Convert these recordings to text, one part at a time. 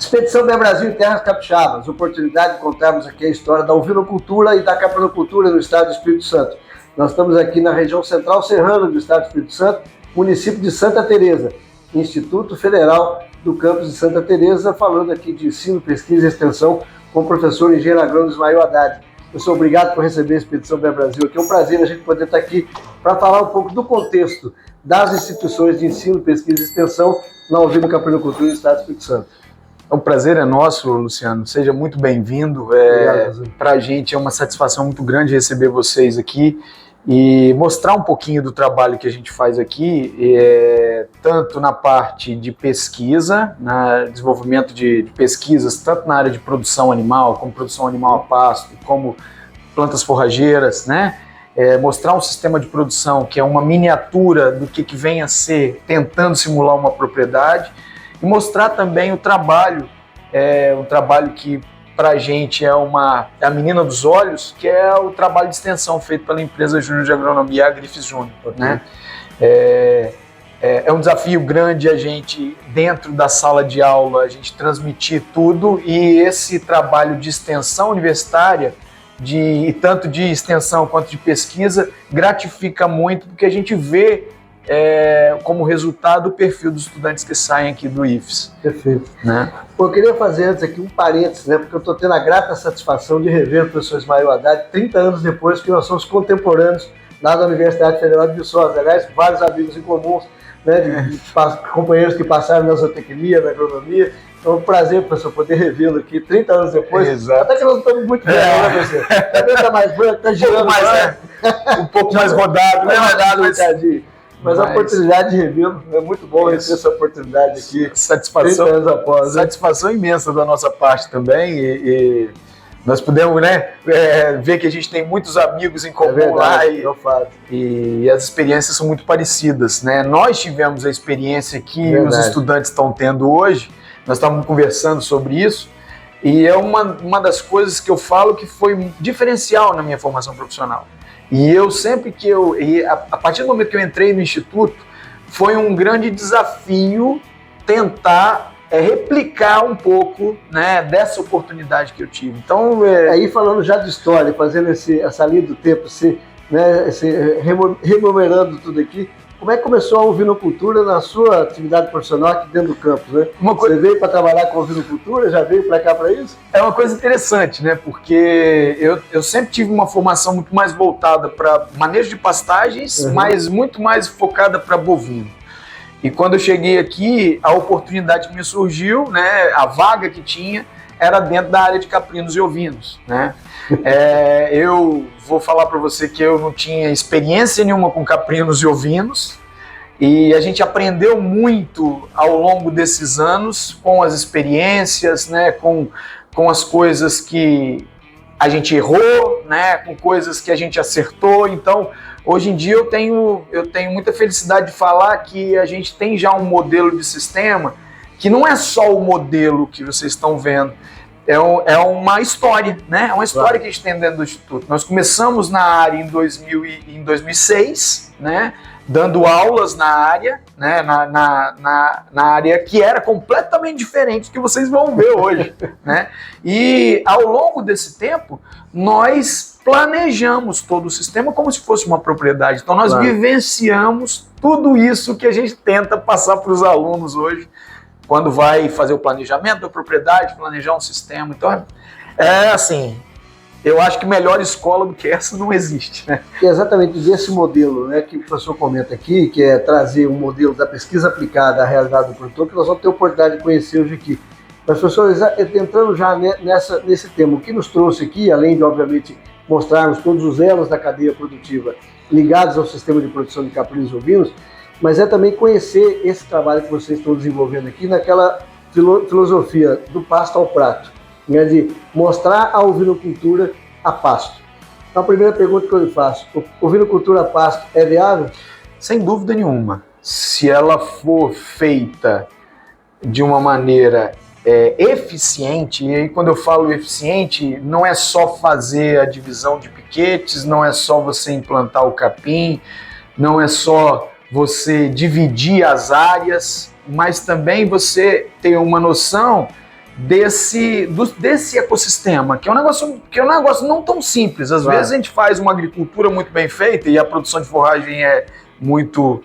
Expedição Bem Brasil em Terras Capixabas, oportunidade de contarmos aqui a história da ovinocultura e da capinocultura no estado do Espírito Santo. Nós estamos aqui na região central serrana do estado do Espírito Santo, município de Santa Teresa, Instituto Federal do Campus de Santa Teresa, falando aqui de ensino, pesquisa e extensão com o professor engenheiro agrônomo Ismael Haddad. Eu sou obrigado por receber a Expedição Bem Brasil aqui. É um prazer a gente poder estar aqui para falar um pouco do contexto das instituições de ensino, pesquisa e extensão na ovino-capinocultura do estado do Espírito Santo. O prazer é nosso, Luciano. Seja muito bem-vindo. Para a gente é uma satisfação muito grande receber vocês aqui e mostrar um pouquinho do trabalho que a gente faz aqui, tanto na parte de pesquisa, no desenvolvimento de pesquisas, tanto na área de produção animal, como produção animal a pasto, como plantas forrageiras, né? Mostrar um sistema de produção que é uma miniatura do que vem a ser, tentando simular uma propriedade, e mostrar também o trabalho que para a gente é a menina dos olhos, que é o trabalho de extensão feito pela empresa Júnior de Agronomia, a Agrifes Júnior, né? É um desafio grande a gente, dentro da sala de aula, a gente transmitir tudo, e esse trabalho de extensão universitária, tanto de extensão quanto de pesquisa, gratifica muito, porque a gente vê como resultado o perfil dos estudantes que saem aqui do IFES. Perfeito. Né? Eu queria fazer antes aqui um parênteses, né, porque eu estou tendo a grata satisfação de rever o professor Ismael Haddad 30 anos depois, que nós somos contemporâneos lá da Universidade Federal de Viçosa. Aliás, vários amigos em comuns, né, de companheiros que passaram na zootecnia, na agronomia. Então é um prazer, professor, poder revê-lo aqui 30 anos depois. Exato. Até que nós estamos muito bem, né, professor? Está mais branco, está girando um pouco mais rodado, né? Mas a oportunidade de revê-lo é muito bom receber essa oportunidade aqui. Satisfação, 30 anos após, né? Satisfação imensa da nossa parte também. E nós pudemos, né, ver que a gente tem muitos amigos em comum lá. E as experiências são muito parecidas, né? Nós tivemos a experiência que os estudantes estão tendo hoje. Nós estávamos conversando sobre isso. E é uma das coisas que eu falo que foi diferencial na minha formação profissional. E eu sempre a partir do momento que eu entrei no Instituto, foi um grande desafio tentar replicar um pouco, né, dessa oportunidade que eu tive. Então, aí falando já de história, fazendo essa linha do tempo, remunerando tudo aqui, como é que começou a ovinocultura na sua atividade profissional aqui dentro do campus, né? Você veio para trabalhar com ovinocultura, já veio para cá para isso? É uma coisa interessante, né? Porque eu sempre tive uma formação muito mais voltada para manejo de pastagens, mas muito mais focada para bovino. E quando eu cheguei aqui, a oportunidade que me surgiu, né? A vaga que tinha era dentro da área de caprinos e ovinos, né? Eu vou falar para você que eu não tinha experiência nenhuma com caprinos e ovinos, e a gente aprendeu muito ao longo desses anos com as experiências, né, com as coisas que a gente errou, né, com coisas que a gente acertou. Então, hoje em dia eu tenho muita felicidade de falar que a gente tem já um modelo de sistema que não é só o modelo que vocês estão vendo, é uma história, né? É uma história que a gente tem dentro do Instituto. Nós começamos na área em 2006, né? Dando aulas na área, né? Na área que era completamente diferente do que vocês vão ver hoje, né? E ao longo desse tempo, nós planejamos todo o sistema como se fosse uma propriedade. Então nós vivenciamos tudo isso que a gente tenta passar para os alunos hoje, quando vai fazer o planejamento da propriedade, planejar um sistema. Então, assim, eu acho que melhor escola do que essa não existe, né? E exatamente desse modelo, né, que o professor comenta aqui, que é trazer um modelo da pesquisa aplicada à realidade do produtor, que nós vamos ter a oportunidade de conhecer hoje aqui. Mas, professor, entrando já nesse tema, o que nos trouxe aqui, além de, obviamente, mostrarmos todos os elos da cadeia produtiva ligados ao sistema de produção de caprinos e ovinos, mas é também conhecer esse trabalho que vocês estão desenvolvendo aqui naquela filosofia do pasto ao prato, né, de mostrar a ovinocultura a pasto. Então, a primeira pergunta que eu lhe faço, ovinocultura a pasto é viável? Sem dúvida nenhuma. Se ela for feita de uma maneira eficiente, e aí quando eu falo eficiente, não é só fazer a divisão de piquetes, não é só você implantar o capim, não é só você dividir as áreas, mas também você ter uma noção desse ecossistema, que é um negócio não tão simples. Às vezes a gente faz uma agricultura muito bem feita e a produção de forragem é muito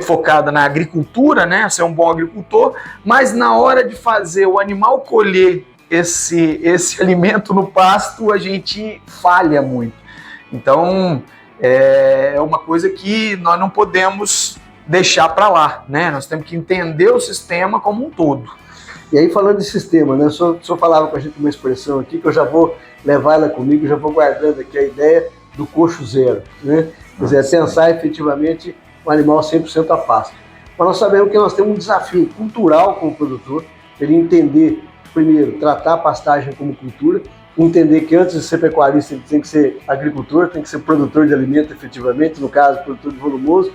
focada na agricultura, né? Ser um bom agricultor, mas na hora de fazer o animal colher esse alimento no pasto, a gente falha muito. Então, é uma coisa que nós não podemos deixar para lá, né? Nós temos que entender o sistema como um todo. E aí, falando de sistema, né? O senhor falava com a gente uma expressão aqui que eu já vou levar ela comigo, já vou guardando aqui a ideia do coxo zero, né? Quer dizer, pensar efetivamente um animal 100% a pasto. Mas nós sabemos que nós temos um desafio cultural com o produtor, ele entender, primeiro, tratar a pastagem como cultura, entender que antes de ser pecuarista ele tem que ser agricultor, tem que ser produtor de alimento efetivamente, no caso, produtor de volumoso.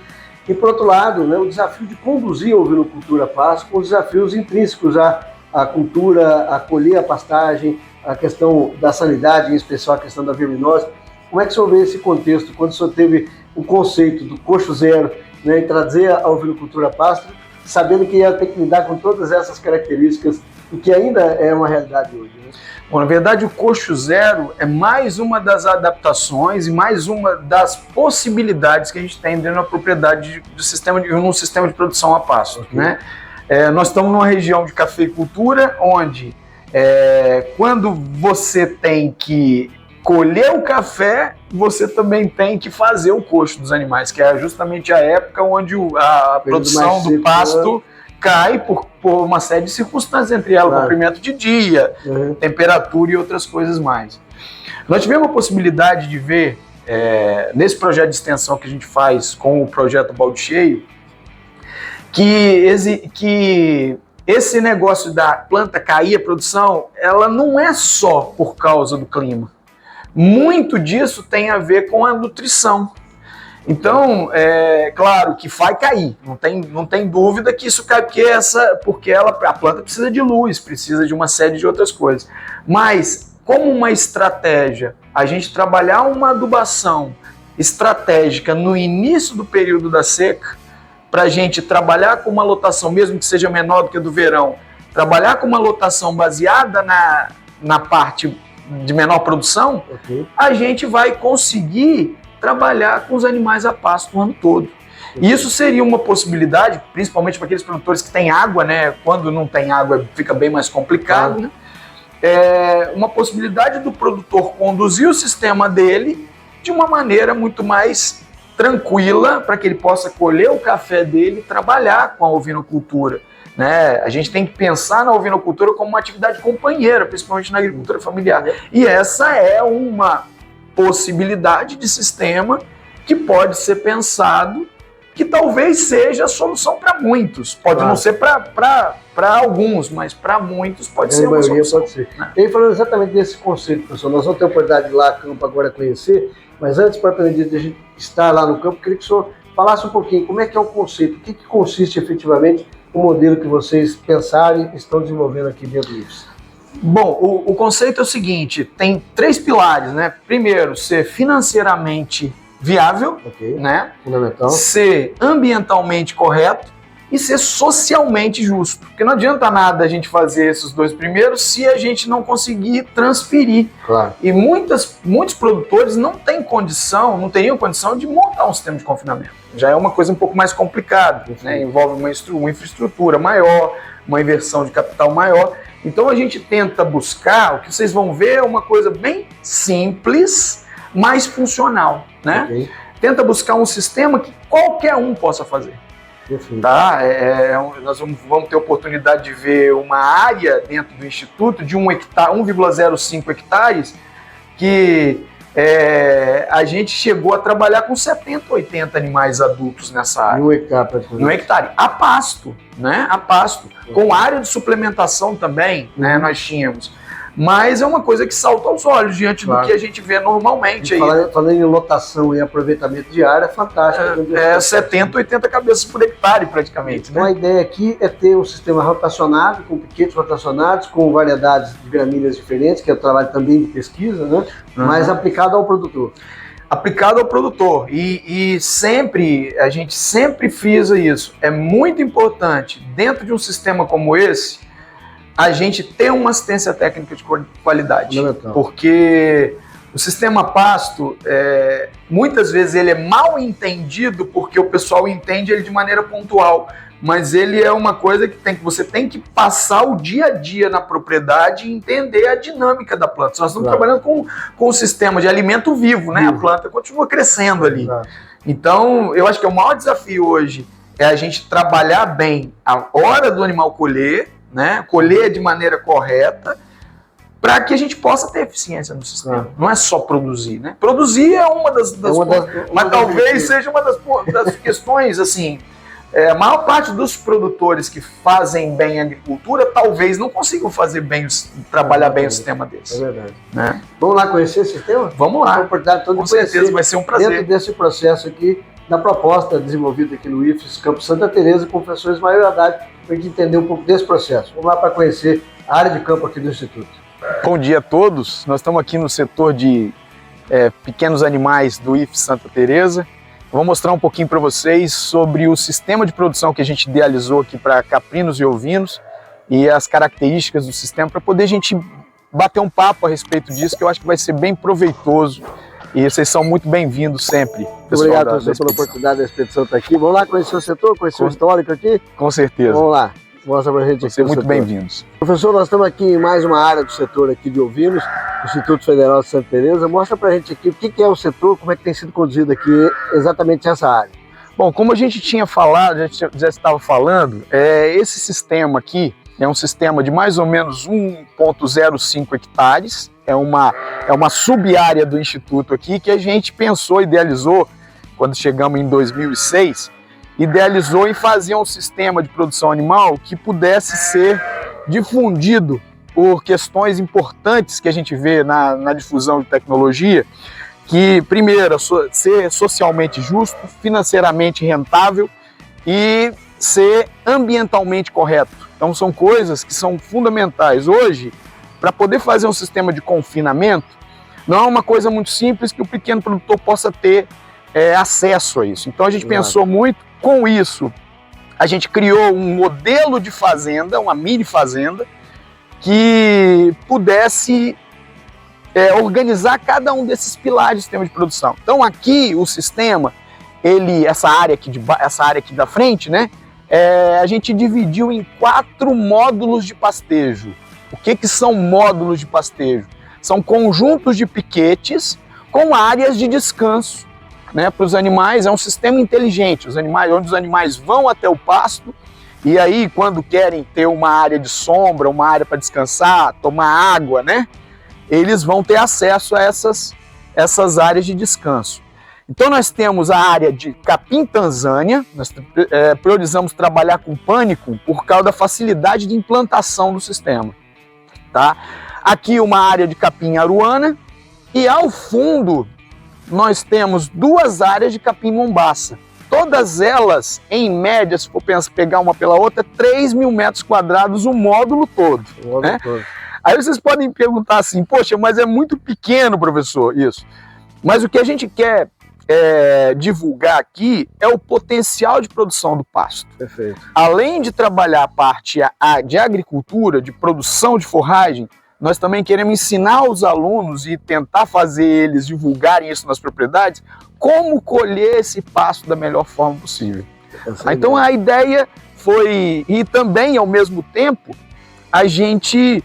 E, por outro lado, né, o desafio de conduzir a ovinocultura a pasto com os desafios intrínsecos à cultura, a colher a pastagem, a questão da sanidade, em especial a questão da verminose. Como é que o senhor vê esse contexto, quando o senhor teve o conceito do coxo zero, né, e trazer a ovinocultura a pasto, sabendo que ia ter que lidar com todas essas características e que ainda é uma realidade hoje, né? Bom, na verdade, o coxo zero é mais uma das adaptações e mais uma das possibilidades que a gente tem dentro da propriedade num sistema de produção a pasto, okay, né? Nós estamos numa região de cafeicultura onde quando você tem que colher o café, você também tem que fazer o coxo dos animais, que é justamente a época onde a produção do pasto cai por uma série de circunstâncias, entre elas comprimento de dia, temperatura e outras coisas mais. Nós tivemos a possibilidade de ver, nesse projeto de extensão que a gente faz com o projeto Balde Cheio, que esse negócio da planta cair a produção, ela não é só por causa do clima. Muito disso tem a ver com a nutrição. Então, claro que vai cair, não tem dúvida que isso cai, porque a planta precisa de luz, precisa de uma série de outras coisas. Mas, como uma estratégia, a gente trabalhar uma adubação estratégica no início do período da seca, para a gente trabalhar com uma lotação, mesmo que seja menor do que a do verão, trabalhar com uma lotação baseada na parte de menor produção, a gente vai conseguir trabalhar com os animais a pasto o ano todo. E isso seria uma possibilidade, principalmente para aqueles produtores que têm água, né? Quando não tem água fica bem mais complicado, né? Uma possibilidade do produtor conduzir o sistema dele de uma maneira muito mais tranquila, para que ele possa colher o café dele e trabalhar com a ovinocultura, né? A gente tem que pensar na ovinocultura como uma atividade companheira, principalmente na agricultura familiar. E essa é uma possibilidade de sistema que pode ser pensado, que talvez seja a solução para muitos. Pode não ser para alguns, mas para muitos pode ser uma solução. Pode ser. Né? E falando exatamente desse conceito, professor, nós vamos ter a oportunidade de ir lá a campo agora conhecer, mas antes, para a gente estar lá no campo, queria que o senhor falasse um pouquinho como é que é o conceito, o que consiste efetivamente o modelo que vocês pensaram e estão desenvolvendo aqui dentro disso. Bom, o conceito é o seguinte, tem 3 pilares, né? Primeiro, ser financeiramente viável, né? Fundamental. Ser ambientalmente correto e ser socialmente justo. Porque não adianta nada a gente fazer esses 2 primeiros se a gente não conseguir transferir. Claro. E muitos produtores não teriam condição de montar um sistema de confinamento. Já é uma coisa um pouco mais complicada, né? Envolve uma infraestrutura maior, uma inversão de capital maior. Então a gente tenta buscar, o que vocês vão ver é uma coisa bem simples, mas funcional, né? Tenta buscar um sistema que qualquer um possa fazer. Tá? Nós vamos ter oportunidade de ver uma área dentro do Instituto de 1,05 hectares que a gente chegou a trabalhar com 70, 80 animais adultos nessa área. No hectare, a pasto, né? A pasto. Com área de suplementação também, né? Nós tínhamos. Mas é uma coisa que salta aos olhos diante do que a gente vê normalmente. Falando em lotação e aproveitamento de área, é fantástico. 70, 80 cabeças por hectare praticamente. Então, né? A ideia aqui é ter um sistema rotacionado, com piquetes rotacionados, com variedades de gramíneas diferentes, que é o trabalho também de pesquisa, né? Mas aplicado ao produtor. Aplicado ao produtor. E a gente sempre frisa isso. É muito importante, dentro de um sistema como esse, a gente ter uma assistência técnica de qualidade. Porque o sistema pasto, muitas vezes ele é mal entendido porque o pessoal entende ele de maneira pontual, mas ele é uma coisa que você tem que passar o dia a dia na propriedade e entender a dinâmica da planta. Nós estamos trabalhando com o sistema de alimento vivo, né? A planta continua crescendo ali. Então, eu acho que o maior desafio hoje é a gente trabalhar bem a hora do animal colher, né? Colher de maneira correta, para que a gente possa ter eficiência no sistema. Não é só produzir, né? Produzir é uma das mas talvez seja uma das questões, assim, a maior parte dos produtores que fazem bem a agricultura talvez não consigam fazer bem, trabalhar bem o sistema deles. É verdade. Né? Vamos lá conhecer esse sistema? Vamos lá. Com certeza, vai ser um prazer. Dentro desse processo aqui, da proposta desenvolvida aqui no IFES Campo Santa Teresa com o professor Ismael Haddad, para a gente entender um pouco desse processo. Vamos lá para conhecer a área de campo aqui do Instituto. Bom dia a todos. Nós estamos aqui no setor de pequenos animais do IFES Santa Teresa. Vou mostrar um pouquinho para vocês sobre o sistema de produção que a gente idealizou aqui para caprinos e ovinos e as características do sistema, para poder a gente bater um papo a respeito disso, que eu acho que vai ser bem proveitoso. E vocês são muito bem-vindos sempre. Muito obrigado, professor, pela oportunidade da expedição estar aqui. Vamos lá conhecer o setor, conhecer o histórico aqui? Com certeza. Vamos lá. Mostra pra gente aqui. Vocês muito bem-vindos. Professor, nós estamos aqui em mais uma área do setor aqui de ovinos, Instituto Federal de Santa Teresa. Mostra pra gente aqui o que é o setor, como é que tem sido conduzido aqui exatamente essa área. Bom, como a gente tinha falado, já estava falando, esse sistema aqui é um sistema de mais ou menos 1,05 hectares. É uma sub-área do Instituto aqui que a gente pensou, idealizou, quando chegamos em 2006, idealizou em fazer um sistema de produção animal que pudesse ser difundido por questões importantes que a gente vê na difusão de tecnologia, que, primeiro, ser socialmente justo, financeiramente rentável e ser ambientalmente correto. Então são coisas que são fundamentais. Hoje, para poder fazer um sistema de confinamento, não é uma coisa muito simples que o pequeno produtor possa ter acesso a isso. Então a gente pensou muito. Com isso, a gente criou um modelo de fazenda, uma mini fazenda, que pudesse organizar cada um desses pilares do sistema de produção. Então aqui o sistema, essa área aqui da frente, né, a gente dividiu em 4 módulos de pastejo. O que são módulos de pastejo? São conjuntos de piquetes com áreas de descanso, né, para os animais. É um sistema inteligente, onde os animais vão até o pasto e aí, quando querem ter uma área de sombra, uma área para descansar, tomar água, né, eles vão ter acesso a essas áreas de descanso. Então nós temos a área de capim Tanzânia, nós priorizamos trabalhar com pânico por causa da facilidade de implantação do sistema. Tá? Aqui uma área de capim aruana e ao fundo nós temos 2 áreas de capim mombaça. Todas elas, em média, se for pegar uma pela outra, 3.000 metros quadrados o módulo todo. Né? Aí vocês podem perguntar assim, poxa, mas é muito pequeno, professor, isso. Mas o que a gente quer divulgar aqui é o potencial de produção do pasto. Perfeito. Além de trabalhar a parte de agricultura, de produção de forragem, nós também queremos ensinar os alunos e tentar fazer eles divulgarem isso nas propriedades, como colher esse pasto da melhor forma possível. Então a ideia foi, e também ao mesmo tempo, a gente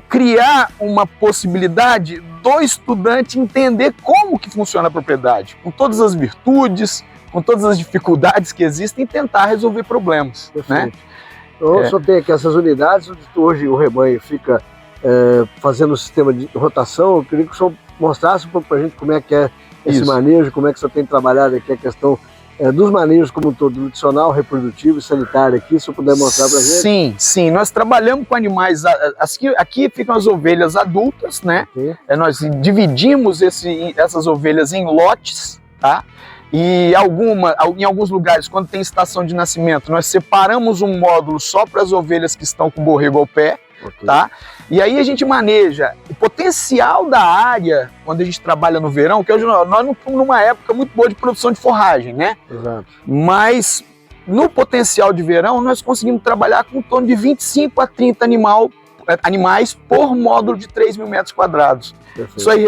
criar uma possibilidade do estudante entender como que funciona a propriedade, com todas as virtudes, com todas as dificuldades que existem e tentar resolver problemas. Né? Então, só tem aqui essas unidades, onde hoje o rebanho fica fazendo o sistema de rotação. Eu queria que o senhor mostrasse um pouco para a gente como é que é esse manejo, como é que o senhor tem trabalhado aqui a questão dos manejos como um todo, nutricional, reprodutivo e sanitário aqui, se eu puder mostrar para a gente. Sim, nós trabalhamos com animais, aqui ficam as ovelhas adultas, né? Nós dividimos essas ovelhas em lotes, tá? E em alguns lugares, quando tem estação de nascimento, nós separamos um módulo só para as ovelhas que estão com borrego ao pé, tá? E aí a gente maneja o potencial da área quando a gente trabalha no verão, que hoje nós não estamos numa época muito boa de produção de forragem, né? Exato. Mas no potencial de verão, nós conseguimos trabalhar com em torno de 25 a 30 animais por módulo de 3 mil metros quadrados. Perfeito. Isso aí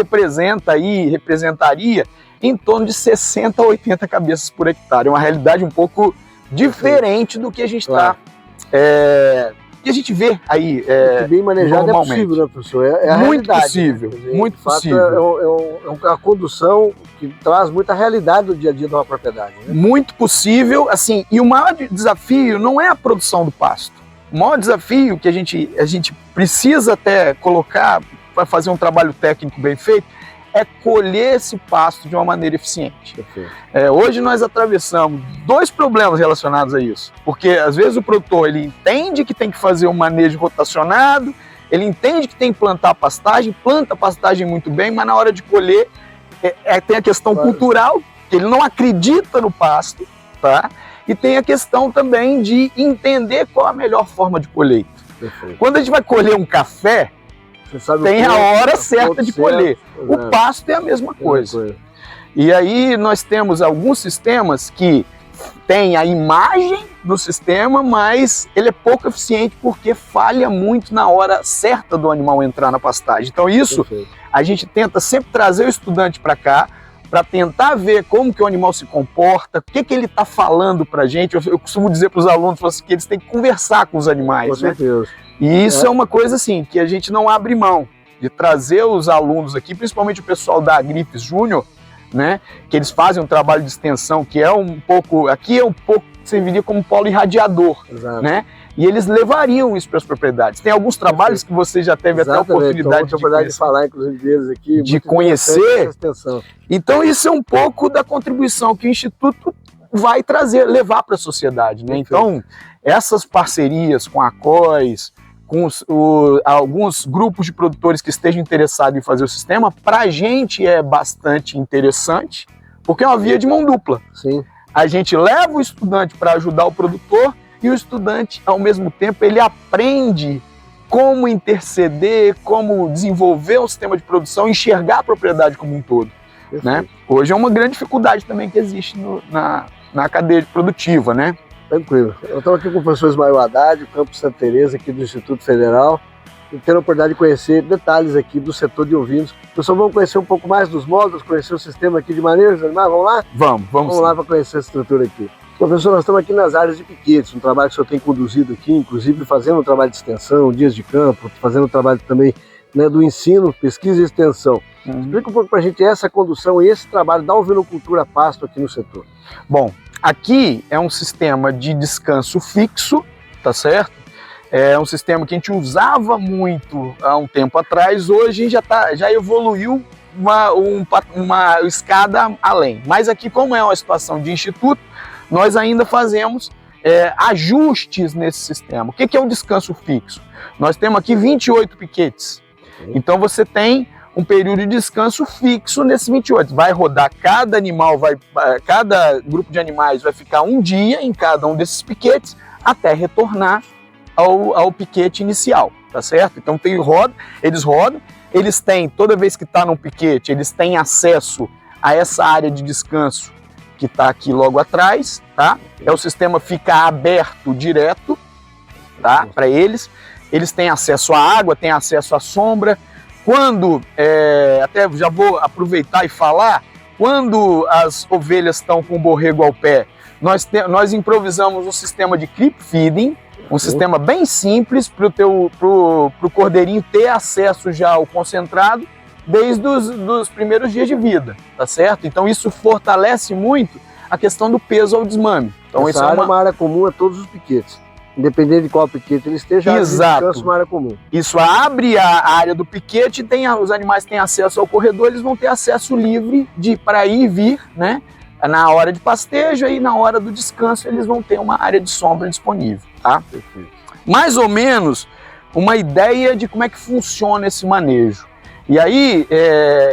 representaria em torno de 60 a 80 cabeças por hectare. É uma realidade um pouco diferente do que a gente está... que a gente vê aí bem manejado é possível, né, professor? É a muito realidade, possível, né? muito de fato, possível. É uma condução que traz muita realidade do dia a dia de uma propriedade, né? Muito possível, assim, e o maior desafio não é a produção do pasto. O maior desafio que a gente precisa até colocar para fazer um trabalho técnico bem feito é colher esse pasto de uma maneira eficiente. Hoje nós atravessamos 2 problemas relacionados a isso, porque às vezes o produtor ele entende que tem que fazer um manejo rotacionado, ele entende que tem que plantar pastagem, planta a pastagem muito bem, mas na hora de colher tem a questão cultural, que ele não acredita no pasto, tá? E tem a questão também de entender qual a melhor forma de colheita. Quando a gente vai colher um café, tem a hora certa de colher. O pasto é a mesma coisa. E aí nós temos alguns sistemas que têm a imagem do sistema, mas ele é pouco eficiente porque falha muito na hora certa do animal entrar na pastagem. Então isso a gente tenta sempre trazer o estudante para cá, para tentar ver como que o animal se comporta, o que ele está falando para a gente. Eu costumo dizer para os alunos que eles têm que conversar com os animais. Com certeza. E isso é uma coisa assim, que a gente não abre mão de trazer os alunos aqui, principalmente o pessoal da Agrifes Júnior, né, que eles fazem um trabalho de extensão que é um pouco, serviria como polo irradiador, né, e eles levariam isso para as propriedades. Tem alguns trabalhos que você já teve até a oportunidade de falar, inclusive, deles aqui, de conhecer. Então isso é um pouco da contribuição que o Instituto vai levar para a sociedade, né? Então, essas parcerias com a COIS, com alguns grupos de produtores que estejam interessados em fazer o sistema, para a gente é bastante interessante, porque é uma via de mão dupla. Sim. A gente leva o estudante para ajudar o produtor e o estudante, ao mesmo tempo, ele aprende como interceder, como desenvolver um sistema de produção, enxergar a propriedade como um todo. Né? Hoje é uma grande dificuldade também que existe na cadeia produtiva, né? Tranquilo. Eu estou aqui com o professor Ismael Haddad, do Campus Santa Teresa, aqui do Instituto Federal, e tendo a oportunidade de conhecer detalhes aqui do setor de ovinos. Pessoal, vamos conhecer um pouco mais dos módulos, conhecer o sistema aqui de manejo dos animais, vamos lá? Vamos lá para conhecer a estrutura aqui. Professor, nós estamos aqui nas áreas de piquetes, um trabalho que o senhor tem conduzido aqui, inclusive fazendo um trabalho de extensão, dias de campo, fazendo um trabalho também, né, do ensino, pesquisa e extensão. Explica um pouco para a gente essa condução e esse trabalho da ovinocultura pasto aqui no setor. Bom, aqui é um sistema de descanso fixo, tá certo? É um sistema que a gente usava muito há um tempo atrás, hoje já evoluiu uma escada além. Mas aqui, como é uma situação de instituto, nós ainda fazemos ajustes nesse sistema. O que é um descanso fixo? Nós temos aqui 28 piquetes. Então você tem um período de descanso fixo nesses 28. Vai rodar cada animal, cada grupo de animais vai ficar um dia em cada um desses piquetes até retornar ao piquete inicial, tá certo? Então eles rodam, eles têm, toda vez que está num piquete, eles têm acesso a essa área de descanso que está aqui logo atrás, tá? O sistema fica aberto direto, tá? Para eles. Eles têm acesso à água, têm acesso à sombra. Quando, até já vou aproveitar e falar, quando as ovelhas estão com o borrego ao pé, nós improvisamos um sistema de creep feeding, um sistema bem simples para o cordeirinho ter acesso já ao concentrado desde os primeiros dias de vida, tá certo? Então isso fortalece muito a questão do peso ao desmame. Então, essa área é uma área comum a todos os piquetes. Independente de qual piquete ele esteja, exato. Uma área comum. Isso abre a área do piquete, os animais têm acesso ao corredor, eles vão ter acesso livre para ir e vir, né? Na hora de pastejo e na hora do descanso eles vão ter uma área de sombra disponível, tá? Perfeito. Mais ou menos uma ideia de como é que funciona esse manejo. E aí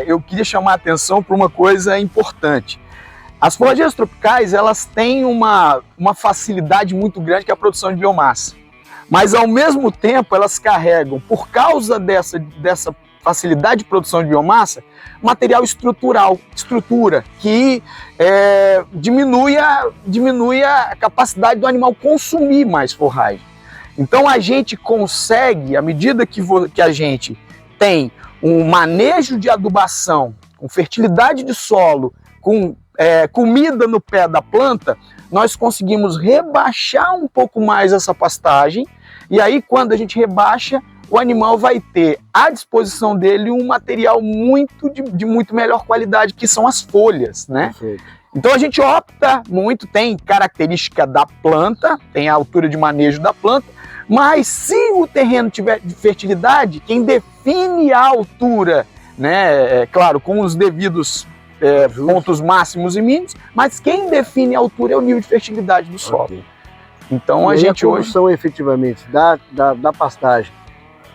eu queria chamar a atenção para uma coisa importante. As forrageiras tropicais, elas têm uma facilidade muito grande que é a produção de biomassa. Mas, ao mesmo tempo, elas carregam, por causa dessa facilidade de produção de biomassa, material estrutura, que diminui a capacidade do animal consumir mais forragem. Então a gente consegue, à medida que a gente tem um manejo de adubação, com fertilidade de solo, com comida no pé da planta, nós conseguimos rebaixar um pouco mais essa pastagem, e aí quando a gente rebaixa, o animal vai ter à disposição dele um material de muito melhor qualidade, que são as folhas, né? Perfeito. Então a gente opta muito, tem característica da planta, tem a altura de manejo da planta, mas se o terreno tiver de fertilidade, quem define a altura, né, claro, com os devidos pontos máximos e mínimos, mas quem define a altura é o nível de fertilidade do solo. Okay. Então a gente hoje... efetivamente da pastagem,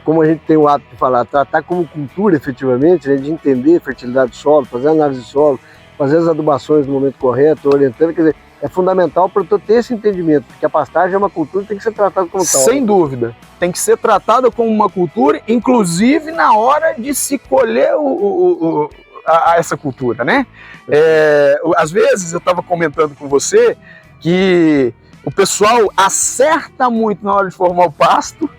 como a gente tem o hábito de falar, tratar como cultura efetivamente, né, de entender a fertilidade do solo, fazer análise do solo, fazer as adubações no momento correto, orientando, quer dizer, é fundamental para eu ter esse entendimento, porque a pastagem é uma cultura e tem que ser tratada como tal. Sem dúvida, tem que ser tratada como uma cultura, inclusive na hora de se colher essa cultura, né? Às vezes eu estava comentando com você que o pessoal acerta muito na hora de formar o pasto,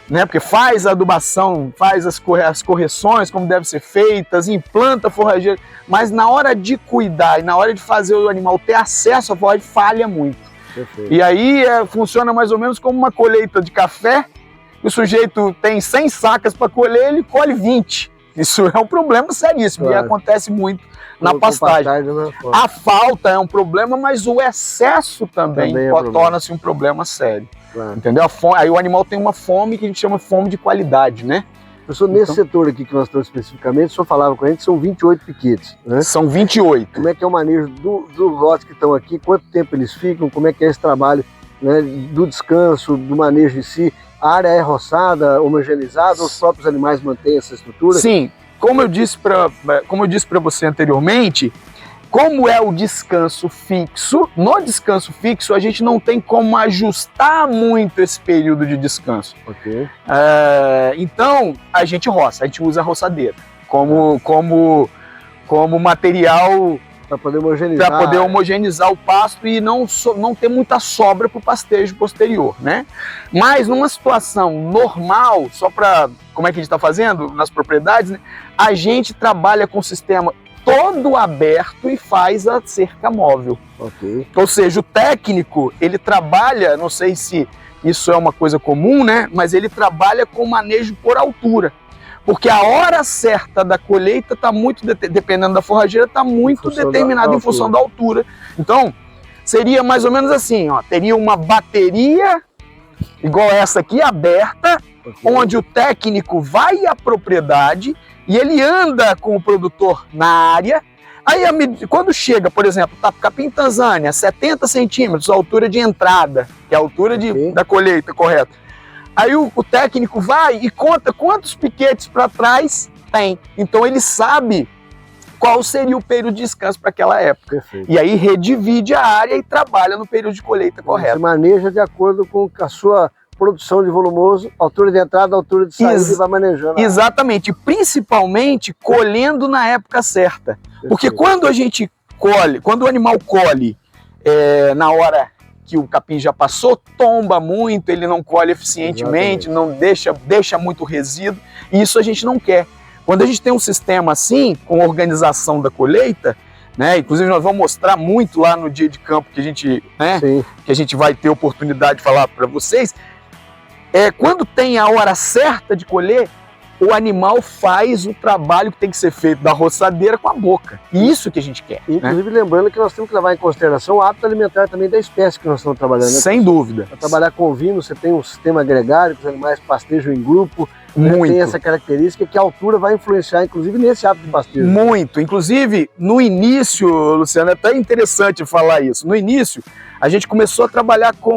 né? Porque faz a adubação, faz as correções como devem ser feitas, implanta a forrageira, mas na hora de cuidar e na hora de fazer o animal ter acesso à forragem, falha muito. Perfeito. E aí funciona mais ou menos como uma colheita de café, o sujeito tem 100 sacas para colher, ele colhe 20. Isso é um problema seríssimo, claro. E acontece muito na pastagem. A falta é um problema, mas o excesso também torna-se um problema sério. Claro. Entendeu? Aí o animal tem uma fome que a gente chama de fome de qualidade, né? Professor, nesse setor aqui que nós estamos especificamente, o senhor falava com a gente, são 28 piquetes, né? São 28. Como é que é o manejo dos lotes que estão aqui, quanto tempo eles ficam, como é que é esse trabalho, né, do descanso, do manejo em si? A área é roçada, homogeneizada, os próprios animais mantêm essa estrutura? Sim, como eu disse para você anteriormente, como é o descanso fixo, no descanso fixo a gente não tem como ajustar muito esse período de descanso. Okay. Então a gente roça, a gente usa a roçadeira como material para poder homogeneizar o pasto e não ter muita sobra para o pastejo posterior, né? Mas numa situação normal, só para como é que a gente está fazendo nas propriedades, né? A gente trabalha com o sistema todo aberto e faz a cerca móvel. Okay. Ou seja, o técnico, ele trabalha, não sei se isso é uma coisa comum, né? Mas ele trabalha com manejo por altura. Porque a hora certa da colheita está muito, dependendo da forrageira, está muito determinada em função da altura. Então, seria mais ou menos assim, ó, teria uma bateria, igual essa aqui, aberta, onde o técnico vai à propriedade e ele anda com o produtor na área. Aí, quando chega, por exemplo, capim Tanzânia, 70 centímetros, a altura de entrada, que é a altura da colheita correta. Aí o técnico vai e conta quantos piquetes para trás tem. Então ele sabe qual seria o período de descanso para aquela época. Perfeito. E aí redivide a área e trabalha no período de colheita correto. Você maneja de acordo com a sua produção de volumoso, altura de entrada, altura de saída, e vai manejando. Exatamente, principalmente colhendo na época certa. Perfeito. Porque quando a gente colhe, quando o animal colhe na hora que o capim já passou, tomba muito, ele não colhe eficientemente, não deixa muito resíduo, e isso a gente não quer. Quando a gente tem um sistema assim, com organização da colheita, né, inclusive nós vamos mostrar muito lá no dia de campo que a gente, né, que a gente vai ter oportunidade de falar para vocês, quando tem a hora certa de colher, o animal faz o trabalho que tem que ser feito da roçadeira com a boca. E isso que a gente quer. Inclusive, né? Lembrando que nós temos que levar em consideração o hábito alimentar também da espécie que nós estamos trabalhando. Né? Sem dúvida. Para trabalhar com ovino, você tem um sistema gregário, que os animais pastejam em grupo. Muito. Tem essa característica que a altura vai influenciar, inclusive, nesse hábito de pastejo. Muito. Inclusive, no início, Luciano, é até interessante falar isso. No início, a gente começou a trabalhar para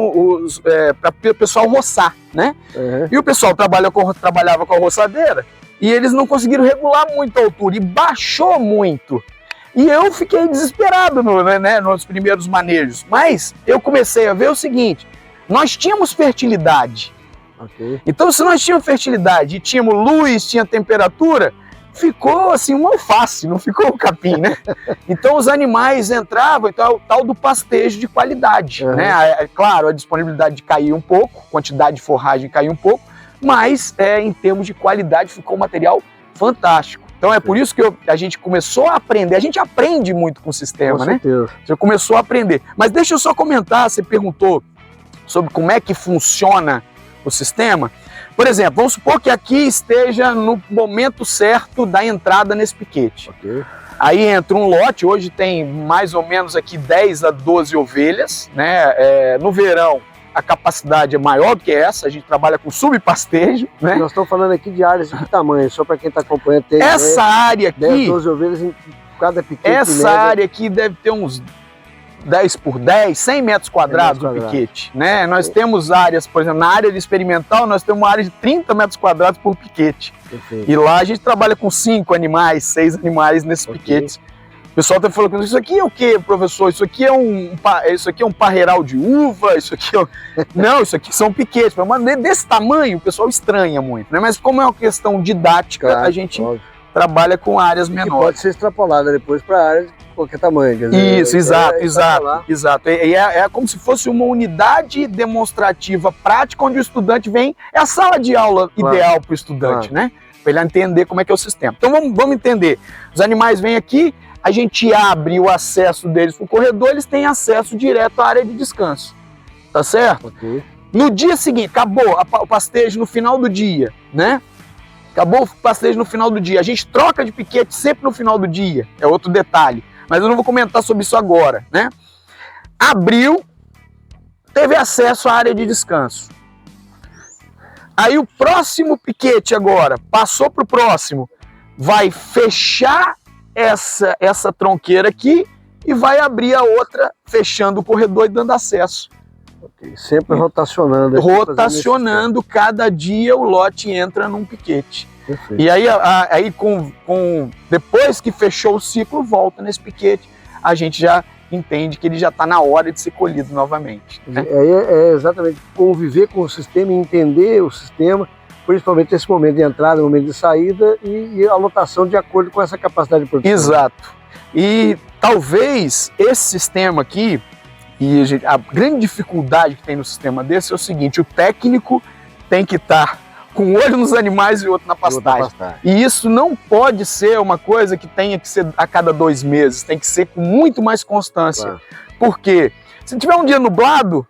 o pessoal roçar, né? Uhum. E o pessoal trabalhava com a roçadeira e eles não conseguiram regular muito a altura e baixou muito. E eu fiquei desesperado nos primeiros manejos. Mas eu comecei a ver o seguinte, nós tínhamos fertilidade, Okay. Então, se nós tínhamos fertilidade e tínhamos luz, tinha temperatura, ficou assim um alface, não ficou um capim, né? Então os animais entravam, então é o tal do pastejo de qualidade, né? É claro, a disponibilidade caiu um pouco, a quantidade de forragem caiu um pouco, mas em termos de qualidade ficou um material fantástico. Então é por isso que a gente começou a aprender, a gente aprende muito com o sistema, né? Você começou a aprender. Mas deixa eu só comentar, você perguntou sobre como é que funciona o sistema. Por exemplo, vamos supor que aqui esteja no momento certo da entrada nesse piquete. Okay. Aí entra um lote, hoje tem mais ou menos aqui 10 a 12 ovelhas, né? No verão a capacidade é maior do que essa, a gente trabalha com subpastejo, né? Nós estamos falando aqui de áreas de que tamanho, só para quem está acompanhando. Tem essa área aqui, 10, 12 ovelhas em cada piquete. Essa área aqui deve ter uns 10 por 10, 100 metros quadrados do piquete, né? Nós temos áreas, por exemplo, na área de experimental, nós temos uma área de 30 metros quadrados por piquete. Perfeito. E lá a gente trabalha com 5 animais, 6 animais nesses piquetes. O pessoal está falando, isso aqui é o quê, professor? Isso aqui é um parreiral de uva, isso aqui é... Não, isso aqui são piquetes. Mas desse tamanho, o pessoal estranha muito, né? Mas como é uma questão didática, claro, a gente trabalha com áreas menores. Que pode ser extrapolada depois para áreas de qualquer tamanho. Quer dizer, isso, exato. É como se fosse uma unidade demonstrativa prática, onde o estudante vem, é a sala de aula ideal para o estudante, né? Para ele entender como é que é o sistema. Então vamos entender. Os animais vêm aqui, a gente abre o acesso deles para o corredor, eles têm acesso direto à área de descanso. Tá certo? Okay. No dia seguinte, acabou o pastejo no final do dia, né? Acabou o pastejo no final do dia. A gente troca de piquete sempre no final do dia. É outro detalhe. Mas eu não vou comentar sobre isso agora, né? Abriu, teve acesso à área de descanso. Aí o próximo piquete agora, passou para o próximo, vai fechar essa tronqueira aqui e vai abrir a outra, fechando o corredor e dando acesso. Okay. Sempre rotacionando. Rotacionando, cada dia o lote entra num piquete. Perfeito. E aí, depois que fechou o ciclo, volta nesse piquete, a gente já entende que ele já está na hora de ser colhido novamente. Né? É exatamente conviver com o sistema e entender o sistema, principalmente esse momento de entrada, momento de saída e a lotação de acordo com essa capacidade de produção. Exato. E talvez esse sistema aqui, e a grande dificuldade que tem no sistema desse é o seguinte, o técnico tem que estar com um olho nos animais e outro na pastagem. E isso não pode ser uma coisa que tenha que ser a cada 2 meses, tem que ser com muito mais constância. Claro. Por quê? Se tiver um dia nublado,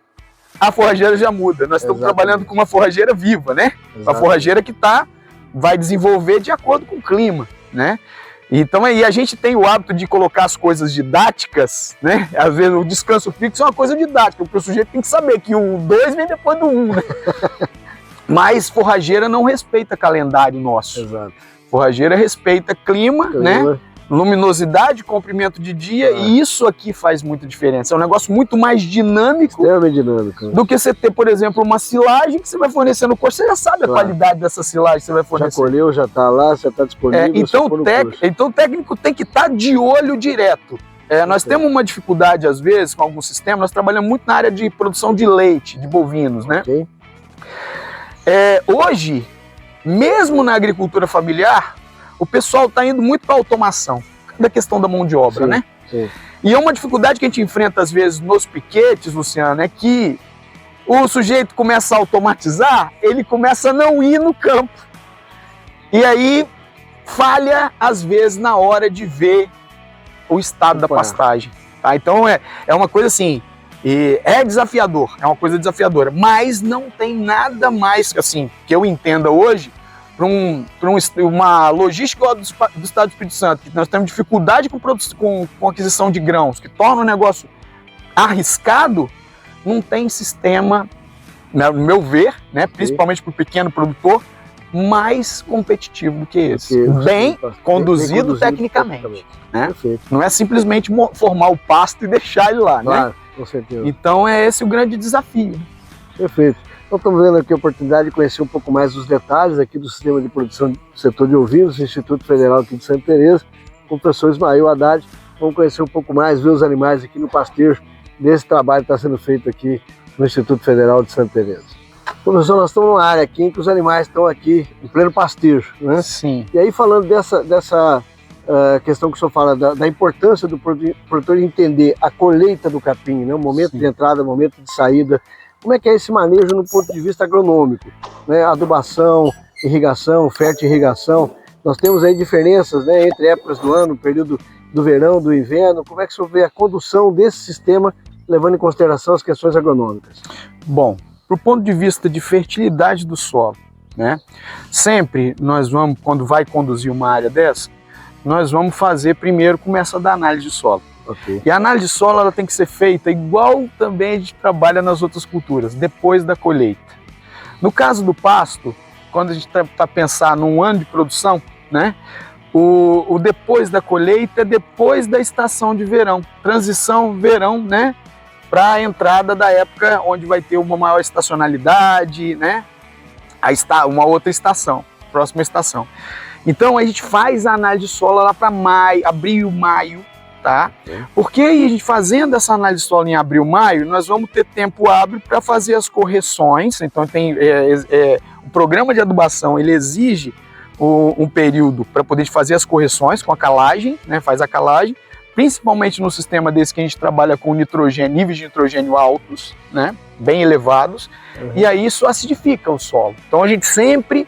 a forrageira já muda. Nós estamos trabalhando com uma forrageira viva, né? Uma forrageira que vai desenvolver de acordo com o clima, né? Então aí a gente tem o hábito de colocar as coisas didáticas, né? Às vezes o descanso fixo é uma coisa didática, porque o sujeito tem que saber que o 2 vem depois do 1, né? Mas forrageira não respeita calendário nosso. Exato. Forrageira respeita clima, né? Luminosidade, comprimento de dia, e isso aqui faz muita diferença. É um negócio muito mais dinâmico, do que você ter, por exemplo, uma silagem que você vai fornecer no curso. Você já sabe a qualidade dessa silagem que você vai fornecer. Já colheu, já está lá, já está disponível. Então o técnico tem que estar de olho direto. Nós temos uma dificuldade, às vezes, com algum sistema. Nós trabalhamos muito na área de produção de leite, de bovinos, né? Okay. Hoje, mesmo na agricultura familiar, o pessoal está indo muito para a automação, da questão da mão de obra, né? Sim. E é uma dificuldade que a gente enfrenta, às vezes, nos piquetes, Luciano, é que o sujeito começa a automatizar, ele começa a não ir no campo. E aí, falha, às vezes, na hora de ver o estado da pastagem. Tá? Então, é uma coisa assim, é desafiador, é uma coisa desafiadora, mas não tem nada mais, assim, que eu entenda hoje, para uma logística do Estado do Espírito Santo, que nós temos dificuldade com aquisição de grãos, que torna o negócio arriscado, não tem sistema, no meu ver, né, principalmente para o pequeno produtor, mais competitivo do que esse. Bem conduzido tecnicamente. Né? Não é simplesmente formar o pasto e deixar ele lá. Claro, né? Com certeza. Então é esse o grande desafio. Perfeito. Então estamos vendo aqui a oportunidade de conhecer um pouco mais dos detalhes aqui do sistema de produção do setor de ovinos, do Instituto Federal aqui de Santa Teresa, com o professor Ismael Haddad. Vamos conhecer um pouco mais, ver os animais aqui no pastejo, desse trabalho que está sendo feito aqui no Instituto Federal de Santa Teresa. Professor, nós estamos numa área aqui em que os animais estão aqui em pleno pastejo, né? Sim. E aí, falando dessa questão que o senhor fala, da importância do produtor entender a colheita do capim, né? O momento de entrada, o momento de saída, como é que é esse manejo no ponto de vista agronômico, né? Adubação, irrigação, fertirrigação, nós temos aí diferenças, né, entre épocas do ano, período do verão, do inverno. Como é que o senhor vê a condução desse sistema, levando em consideração as questões agronômicas? Bom, do ponto de vista de fertilidade do solo, né, sempre nós vamos, quando vai conduzir uma área dessa, nós vamos fazer primeiro, começa a dar análise de solo. Okay. E a análise de solo ela tem que ser feita igual também a gente trabalha nas outras culturas, depois da colheita. No caso do pasto, quando a gente está pensar num ano de produção, né, o depois da colheita é depois da estação de verão, transição verão, né, para a entrada da época onde vai ter uma maior estacionalidade, né, uma outra estação, próxima estação. Então a gente faz a análise de solo lá para maio, abril, maio, tá? Porque aí a gente fazendo essa análise de solo em abril, maio, nós vamos ter tempo hábil para fazer as correções. Então tem o programa de adubação, ele exige um período para poder fazer as correções com a calagem, né? Faz a calagem, principalmente no sistema desse que a gente trabalha com nitrogênio, níveis de nitrogênio altos, né? Bem elevados, e aí isso acidifica o solo. Então a gente sempre,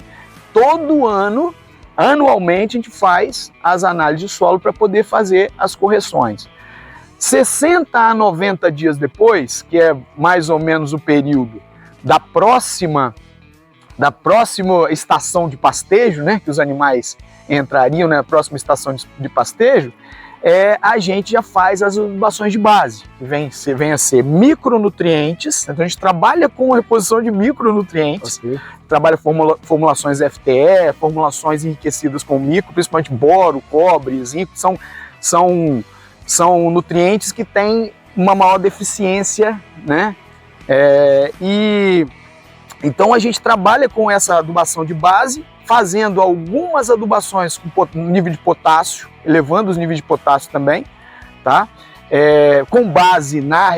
todo ano, anualmente, a gente faz as análises de solo para poder fazer as correções. 60 a 90 dias depois, que é mais ou menos o período da próxima estação de pastejo, né, que os animais entrariam na próxima estação de pastejo, a gente já faz as adubações de base, que vem a ser micronutrientes. Então a gente trabalha com reposição de micronutrientes, trabalha formulações FTE, formulações enriquecidas com micro, principalmente boro, cobre, zinco, são nutrientes que têm uma maior deficiência, né? Então a gente trabalha com essa adubação de base, fazendo algumas adubações com nível de potássio, elevando os níveis de potássio também, tá? Com base na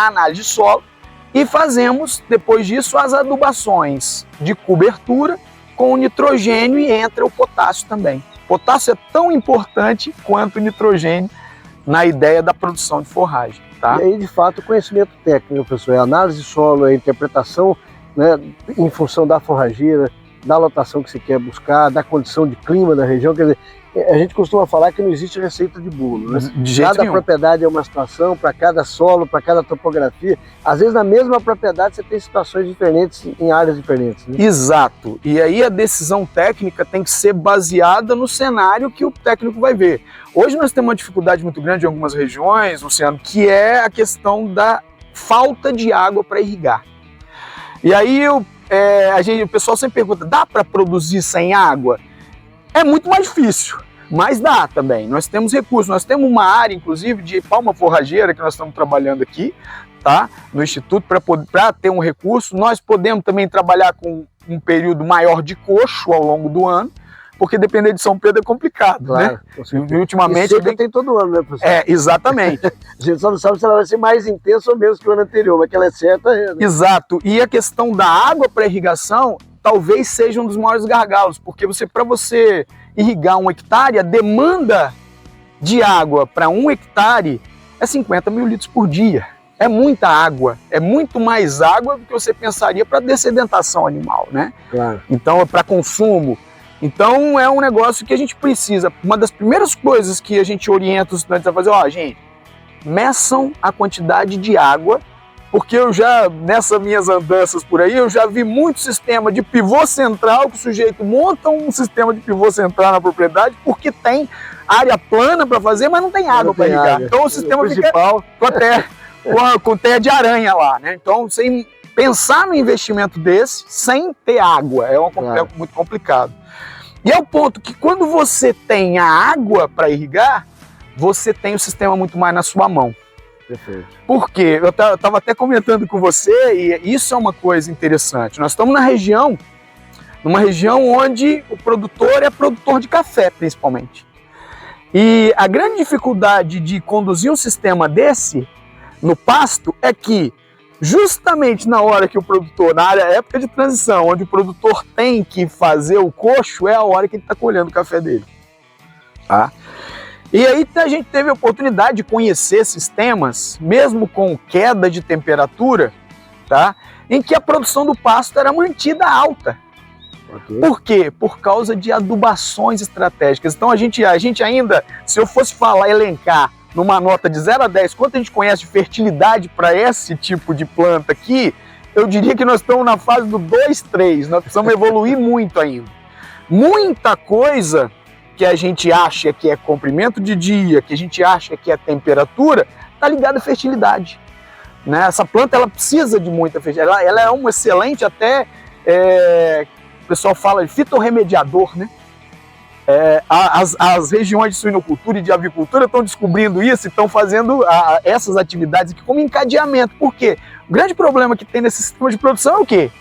análise de solo, e fazemos, depois disso, as adubações de cobertura com o nitrogênio e entra o potássio também. O potássio é tão importante quanto o nitrogênio na ideia da produção de forragem, tá? E aí, de fato, o conhecimento técnico, professor, é a análise de solo, é a interpretação, né, em função da forrageira, da lotação que você quer buscar, da condição de clima da região. Quer dizer, a gente costuma falar que não existe receita de bolo, né? Cada propriedade é uma situação, para cada solo, para cada topografia. Às vezes, na mesma propriedade, você tem situações diferentes em áreas diferentes, né? Exato. E aí a decisão técnica tem que ser baseada no cenário que o técnico vai ver. Hoje nós temos uma dificuldade muito grande em algumas regiões, Luciano, que é a questão da falta de água para irrigar. E aí o pessoal sempre pergunta, dá para produzir sem água? É muito mais difícil, mas dá também. Nós temos recursos, nós temos uma área, inclusive, de palma forrageira que nós estamos trabalhando aqui, tá? No Instituto, para ter um recurso. Nós podemos também trabalhar com um período maior de coxo ao longo do ano, porque depender de São Pedro é complicado, claro, né? E ultimamente tem todo ano, né, professor? Exatamente. A gente só não sabe se ela vai ser mais intensa ou menos que o ano anterior, mas que ela é certa. Né? Exato. E a questão da água para irrigação talvez seja um dos maiores gargalos, porque para você irrigar 1 hectare, a demanda de água para 1 hectare é 50 mil litros por dia. É muita água, é muito mais água do que você pensaria para dessedentação animal, né? Claro. Então, é para consumo. Então é um negócio que a gente precisa. Uma das primeiras coisas que a gente orienta os estudantes a fazer, gente, meçam a quantidade de água, porque eu já, nessas minhas andanças por aí, eu já vi muito sistema de pivô central, que o sujeito monta um sistema de pivô central na propriedade, porque tem área plana para fazer, mas não tem água para irrigar. Então o sistema principal fica com teia de aranha lá, né? Então, sem pensar no investimento desse, sem ter água, é muito complicado. E é o ponto que quando você tem a água para irrigar, você tem o sistema muito mais na sua mão. Perfeito. Por quê? Eu estava até comentando com você, e isso é uma coisa interessante. Nós estamos numa região onde o produtor é produtor de café, principalmente. E a grande dificuldade de conduzir um sistema desse no pasto é que justamente na hora que o produtor, na época de transição, onde o produtor tem que fazer o coxo, é a hora que ele está colhendo o café dele. Tá? E aí a gente teve a oportunidade de conhecer sistemas, mesmo com queda de temperatura, tá? Em que a produção do pasto era mantida alta. Okay. Por quê? Por causa de adubações estratégicas. Então a gente ainda, se eu fosse falar, elencar numa nota de 0 a 10, quanto a gente conhece de fertilidade para esse tipo de planta aqui, eu diria que nós estamos na fase do 2, 3, nós precisamos evoluir muito ainda. Muita coisa que a gente acha que é comprimento de dia, que a gente acha que é temperatura, está ligada à fertilidade. Né? Essa planta ela precisa de muita fertilidade, ela é um excelente até, o pessoal fala de fitorremediador, né? As regiões de suinocultura e de avicultura estão descobrindo isso e estão fazendo essas atividades aqui como encadeamento. Por quê? O grande problema que tem nesse sistema de produção é o quê?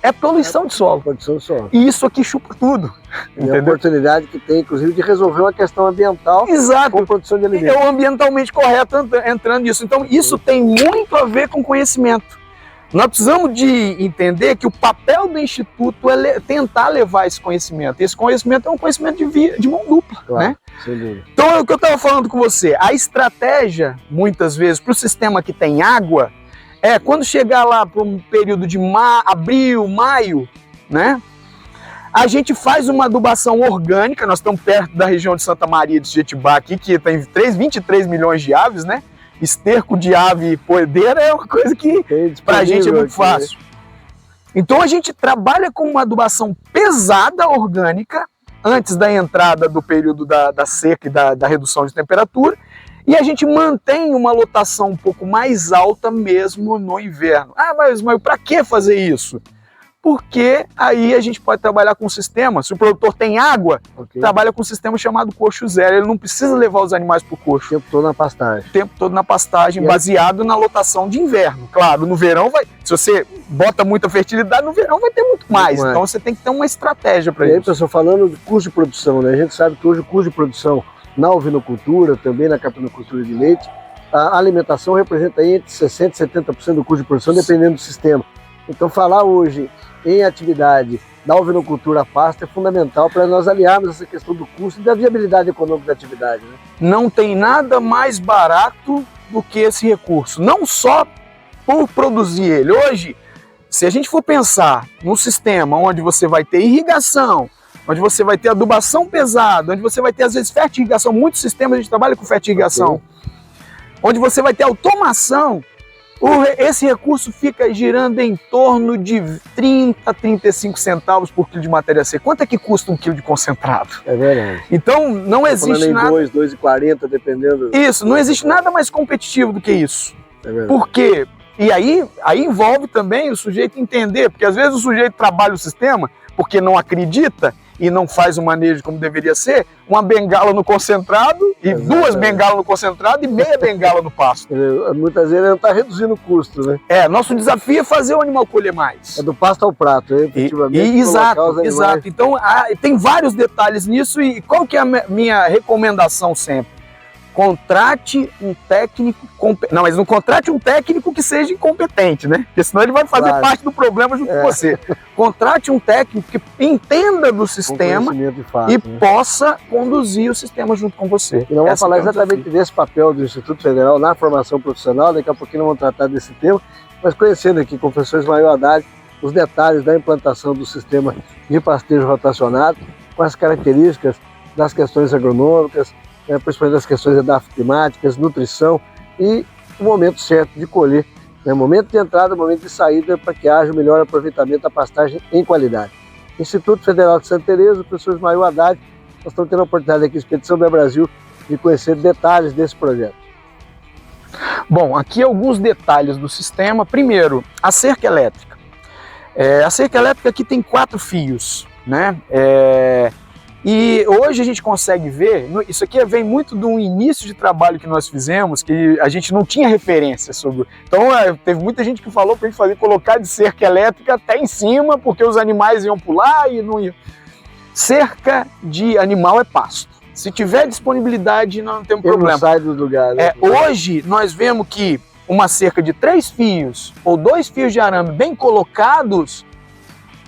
É poluição de solo. Poluição de solo. E isso aqui chupa tudo. E a oportunidade que tem, inclusive, de resolver uma questão ambiental. Exato. Com produção de alimentos. É o ambientalmente correto entrando nisso. Então, isso tem muito a ver com conhecimento. Nós precisamos de entender que o papel do Instituto é tentar levar esse conhecimento. Esse conhecimento é um conhecimento de mão dupla, claro, né? Sem dúvida. Então, é o que eu estava falando com você. A estratégia, muitas vezes, para o sistema que tem água, quando chegar lá para um período de abril, maio, né? A gente faz uma adubação orgânica. Nós estamos perto da região de Santa Maria de Jetibá aqui, que tem 23 milhões de aves, né? Esterco de ave poedeira é uma coisa que para a gente é muito fácil. Então a gente trabalha com uma adubação pesada orgânica antes da entrada do período da seca e da redução de temperatura, e a gente mantém uma lotação um pouco mais alta mesmo no inverno. Mas para que fazer isso? Porque aí a gente pode trabalhar com um sistema, se o produtor tem água, trabalha com um sistema chamado coxo zero. Ele não precisa levar os animais para o coxo. O tempo todo na pastagem. O tempo todo na pastagem, baseado na lotação de inverno. Claro, no verão se você bota muita fertilidade, no verão vai ter muito mais. Então você tem que ter uma estratégia para isso. E aí, pessoal, falando de custo de produção, né? A gente sabe que hoje o custo de produção na ovinocultura, também na capinocultura de leite, a alimentação representa aí entre 60% e 70% do custo de produção, dependendo do sistema. Então falar hoje em atividade da ovinocultura a pasto é fundamental para nós aliarmos essa questão do custo e da viabilidade econômica da atividade. Né? Não tem nada mais barato do que esse recurso, não só por produzir ele. Hoje, se a gente for pensar num sistema onde você vai ter irrigação, onde você vai ter adubação pesada, onde você vai ter às vezes fertirrigação, muitos sistemas a gente trabalha com fertirrigação, onde você vai ter automação, esse recurso fica girando em torno de 30 a 35 centavos por quilo de matéria seca. Quanto é que custa um quilo de concentrado? É verdade. Então não existe nada... 2,40 dependendo... Isso, não existe nada mais competitivo do que isso. É verdade. Por quê? E aí envolve também o sujeito entender, porque às vezes o sujeito trabalha o sistema porque não acredita e não faz o manejo como deveria ser, uma bengala no concentrado, e duas bengalas no concentrado e meia bengala no pasto. Muitas vezes ele não está reduzindo o custo, né? Nosso desafio é fazer o animal colher mais. É do pasto ao prato, efetivamente. Exato. Então tem vários detalhes nisso, e qual que é a minha recomendação sempre? Contrate um técnico competente. Não, mas não contrate um técnico que seja incompetente, né? Porque senão ele vai fazer parte do problema junto com você. Contrate um técnico que entenda do sistema possa conduzir o sistema junto com você. E nós vamos falar exatamente desse papel do Instituto Federal na formação profissional, daqui a pouquinho nós vamos tratar desse tema, mas conhecendo aqui com o professor Ismael Haddad os detalhes da implantação do sistema de pastejo rotacionado, com as características das questões agronômicas, principalmente das questões edafoclimáticas, nutrição e o momento certo de colher, momento de entrada, momento de saída, para que haja o melhor aproveitamento da pastagem em qualidade. Instituto Federal de Santa Teresa, o professor Ismael Haddad, nós estamos tendo a oportunidade aqui, Expedição do Brasil, de conhecer detalhes desse projeto. Bom, aqui alguns detalhes do sistema. Primeiro, a cerca elétrica. A cerca elétrica aqui tem 4 fios, né? E hoje a gente consegue ver, isso aqui vem muito de um início de trabalho que nós fizemos, que a gente não tinha referência sobre. Então teve muita gente que falou para a gente colocar de cerca elétrica até em cima, porque os animais iam pular e não iam. Cerca de animal é pasto. Se tiver disponibilidade, não tem problema. Não sai do lugar, né? Hoje nós vemos que uma cerca de 3 fios ou 2 fios de arame bem colocados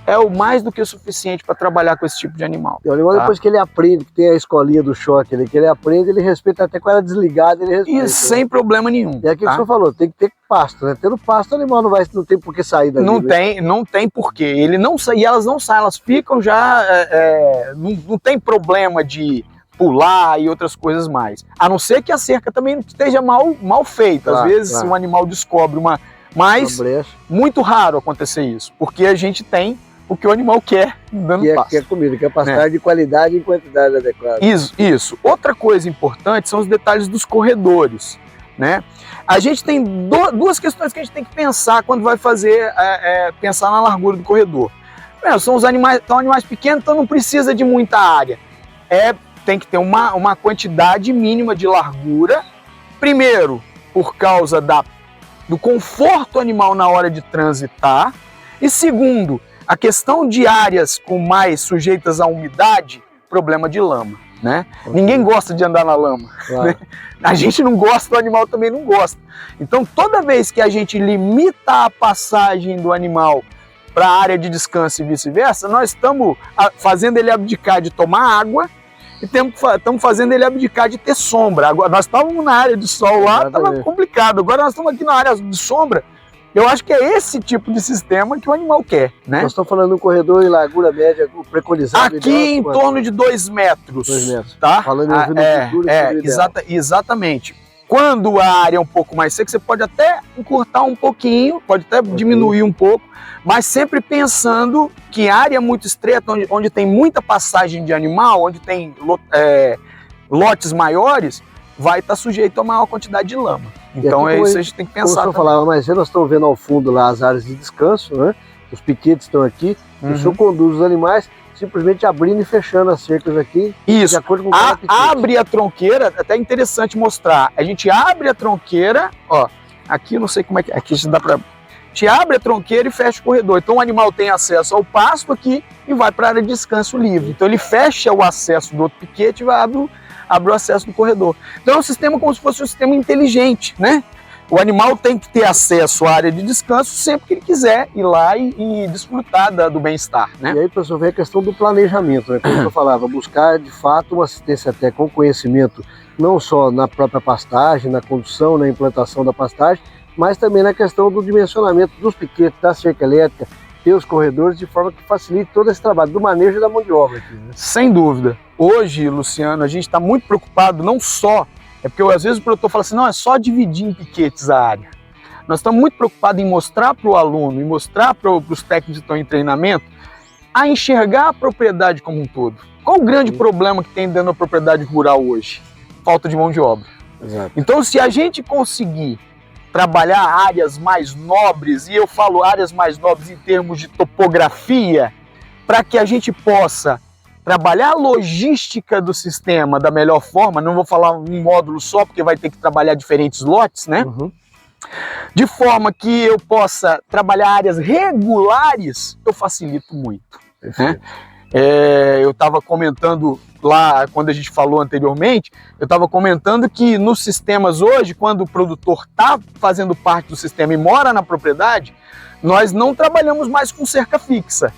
é o mais do que o suficiente para trabalhar com esse tipo de animal. E o animal, depois que ele aprende, que tem a escolinha do choque ali, que ele aprende, ele respeita até com ela desligada, ele respeita. E sem problema nenhum. É aquilo que o senhor falou, tem que ter pasto, né? Tendo pasto, o animal não tem por que sair dali. Não tem porquê. Ele não sai, e elas não saem, elas ficam já. Não tem problema de pular e outras coisas mais. A não ser que a cerca também esteja mal feita. Às vezes um animal descobre uma. Mas muito raro acontecer isso, porque a gente tem o que o animal quer dando pasto. Que é comida, que é pastagem de qualidade e em quantidade adequada. Isso. Outra coisa importante são os detalhes dos corredores, né? A gente tem duas questões que a gente tem que pensar quando vai fazer, pensar na largura do corredor. Primeiro, são animais pequenos, então não precisa de muita área. Tem que ter uma quantidade mínima de largura. Primeiro, por causa do conforto animal na hora de transitar. E segundo, a questão de áreas com mais sujeitas à umidade, problema de lama, né? Ninguém gosta de andar na lama. Claro. Né? A gente não gosta, o animal também não gosta. Então, toda vez que a gente limita a passagem do animal para a área de descanso e vice-versa, nós estamos fazendo ele abdicar de tomar água e estamos fazendo ele abdicar de ter sombra. Agora, nós estávamos na área de sol lá, estava complicado. Agora nós estamos aqui na área de sombra. Eu acho que é esse tipo de sistema que o animal quer, né? Nós estamos falando de um corredor em largura média preconizado. Aqui em torno de 2 metros. 2 metros. Tá? Falando em exatamente. Quando a área é um pouco mais seca, você pode até encurtar um pouquinho, pode até diminuir um pouco, mas sempre pensando que área muito estreita, onde tem muita passagem de animal, onde tem lotes maiores, vai estar sujeito a maior quantidade de lama. Então é isso que a gente tem que pensar. Como o senhor falava, mas nós estamos vendo ao fundo lá as áreas de descanso, né? Os piquetes estão aqui, o senhor conduz os animais simplesmente abrindo e fechando as cercas aqui. Isso, de acordo com cada piquete. Abre a tronqueira, até interessante mostrar, a gente abre a tronqueira, ó, aqui eu não sei como é que, aqui dá pra... A gente abre a tronqueira e fecha o corredor, então o animal tem acesso ao pasto aqui e vai para a área de descanso livre. Então ele fecha o acesso do outro piquete e abre o acesso do corredor. Então é um sistema como se fosse um sistema inteligente, né? O animal tem que ter acesso à área de descanso sempre que ele quiser ir lá e desfrutar do bem-estar, né? E aí, pessoal, vem a questão do planejamento, né? Como eu falava, buscar de fato uma assistência técnica com conhecimento, não só na própria pastagem, na condução, na implantação da pastagem, mas também na questão do dimensionamento dos piquetes, da cerca elétrica, ter os corredores de forma que facilite todo esse trabalho do manejo da mão de obra aqui, né? Sem dúvida. Hoje, Luciano, a gente está muito preocupado, não só, porque às vezes o produtor fala assim, não, é só dividir em piquetes a área. Nós estamos muito preocupados em mostrar para o aluno e mostrar para os técnicos que estão em treinamento a enxergar a propriedade como um todo. Qual o grande problema que tem dentro da propriedade rural hoje? Falta de mão de obra. Exato. Então, se a gente conseguir trabalhar áreas mais nobres, e eu falo áreas mais nobres em termos de topografia, para que a gente possa trabalhar a logística do sistema da melhor forma, não vou falar um módulo só, porque vai ter que trabalhar diferentes lotes, né? De forma que eu possa trabalhar áreas regulares, eu facilito muito. Né? Eu estava comentando lá, quando a gente falou anteriormente, eu estava comentando que nos sistemas hoje, quando o produtor está fazendo parte do sistema e mora na propriedade, nós não trabalhamos mais com cerca fixa.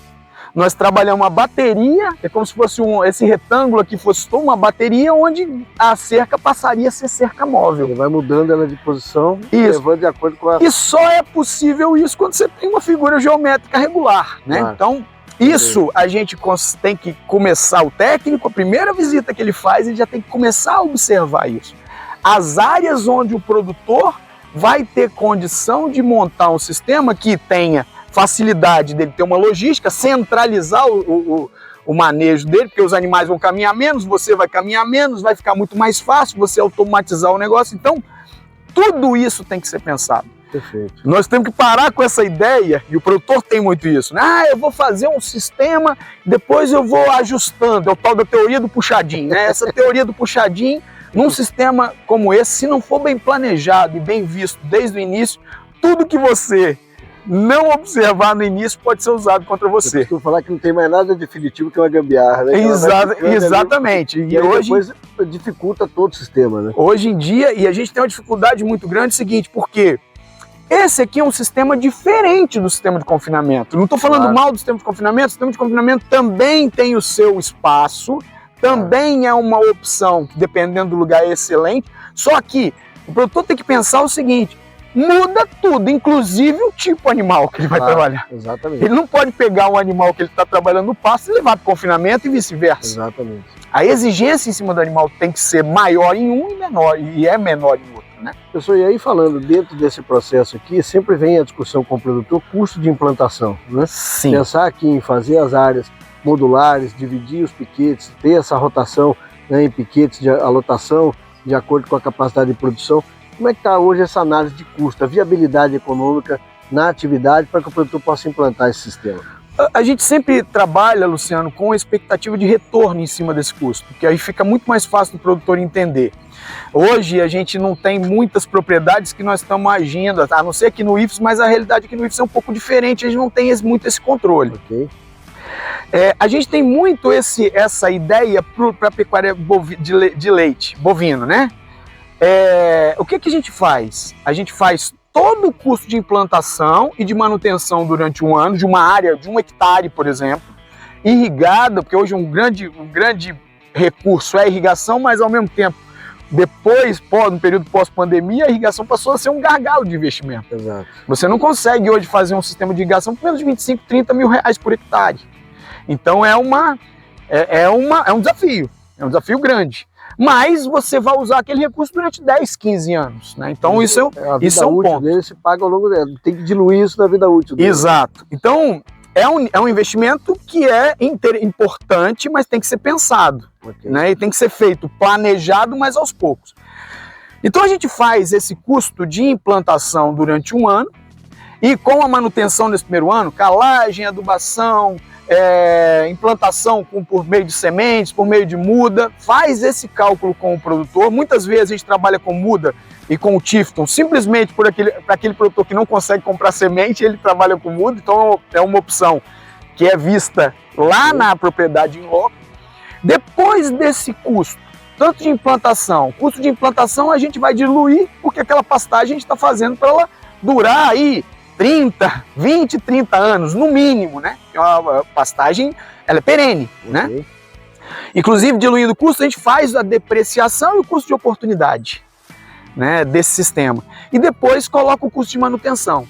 Nós trabalhamos uma bateria, é como se fosse esse retângulo aqui fosse uma bateria onde a cerca passaria a ser cerca móvel. Ele vai mudando ela de posição, levando de acordo com a... E só é possível isso quando você tem uma figura geométrica regular, né? Claro. Então, isso a gente tem que começar, o técnico, a primeira visita que ele faz, ele já tem que começar a observar isso. As áreas onde o produtor vai ter condição de montar um sistema que tenha facilidade dele ter uma logística, centralizar o manejo dele, porque os animais vão caminhar menos, você vai caminhar menos, vai ficar muito mais fácil você automatizar o negócio. Então, tudo isso tem que ser pensado. Perfeito. Nós temos que parar com essa ideia, e o produtor tem muito isso, né? Eu vou fazer um sistema, depois eu vou ajustando, é o tal da teoria do puxadinho, né? Essa teoria do puxadinho, num sistema como esse, se não for bem planejado e bem visto desde o início, tudo que você não observar no início pode ser usado contra você. Eu costumo falar que não tem mais nada definitivo que uma gambiarra, né? Exatamente. E hoje depois dificulta todo o sistema, né? Hoje em dia, e a gente tem uma dificuldade muito grande, é o seguinte, porque Esse aqui é um sistema diferente do sistema de confinamento. Não estou falando mal do sistema de confinamento. O sistema de confinamento também tem o seu espaço, também é uma opção, dependendo do lugar, é excelente. Só que o produtor tem que pensar o seguinte: muda tudo, inclusive o tipo animal que ele vai trabalhar. Exatamente. Ele não pode pegar um animal que ele está trabalhando no pasto e levar para o confinamento e vice-versa. Exatamente. A exigência em cima do animal tem que ser maior em um e é menor em outro. Né? Pessoal, e aí falando dentro desse processo aqui, sempre vem a discussão com o produtor, custo de implantação, né? Sim. Pensar aqui em fazer as áreas modulares, dividir os piquetes, ter essa rotação, né, em piquetes de alotação, de acordo com a capacidade de produção. Como é que está hoje essa análise de custo, a viabilidade econômica na atividade para que o produtor possa implantar esse sistema? A gente sempre trabalha, Luciano, com a expectativa de retorno em cima desse custo, porque aí fica muito mais fácil do produtor entender. Hoje a gente não tem muitas propriedades que nós estamos agindo, a não ser aqui no IFES, mas a realidade aqui no IFES é um pouco diferente, a gente não tem muito esse controle. Okay. A gente tem muito essa ideia para a pecuária de leite bovino, né? O que a gente faz? A gente faz todo o custo de implantação e de manutenção durante um ano, de uma área, de 1 hectare, por exemplo, irrigada, porque hoje um grande recurso é a irrigação, mas ao mesmo tempo, depois, no período pós-pandemia, a irrigação passou a ser um gargalo de investimento. Exato. Você não consegue hoje fazer um sistema de irrigação por menos de 25, 30 mil reais por hectare. Então é um desafio grande. Mas você vai usar aquele recurso durante 10, 15 anos, né? Então isso é um ponto. A vida útil dele se paga ao longo dele, tem que diluir isso na vida útil dele. Exato. Então é um investimento que é importante, mas tem que ser pensado, né? E tem que ser feito, planejado, mas aos poucos. Então a gente faz esse custo de implantação durante um ano e com a manutenção nesse primeiro ano, calagem, adubação, implantação por meio de sementes, por meio de muda, faz esse cálculo com o produtor. Muitas vezes a gente trabalha com muda e com o Tifton, simplesmente para aquele produtor que não consegue comprar semente, ele trabalha com muda, então é uma opção que é vista lá na propriedade em loco. Depois desse custo, tanto de implantação, custo de implantação a gente vai diluir, porque aquela pastagem a gente está fazendo para ela durar aí 20, 30 anos, no mínimo, né? A pastagem, ela é perene, né? Inclusive, diluindo o custo, a gente faz a depreciação e o custo de oportunidade, né, desse sistema. E depois coloca o custo de manutenção.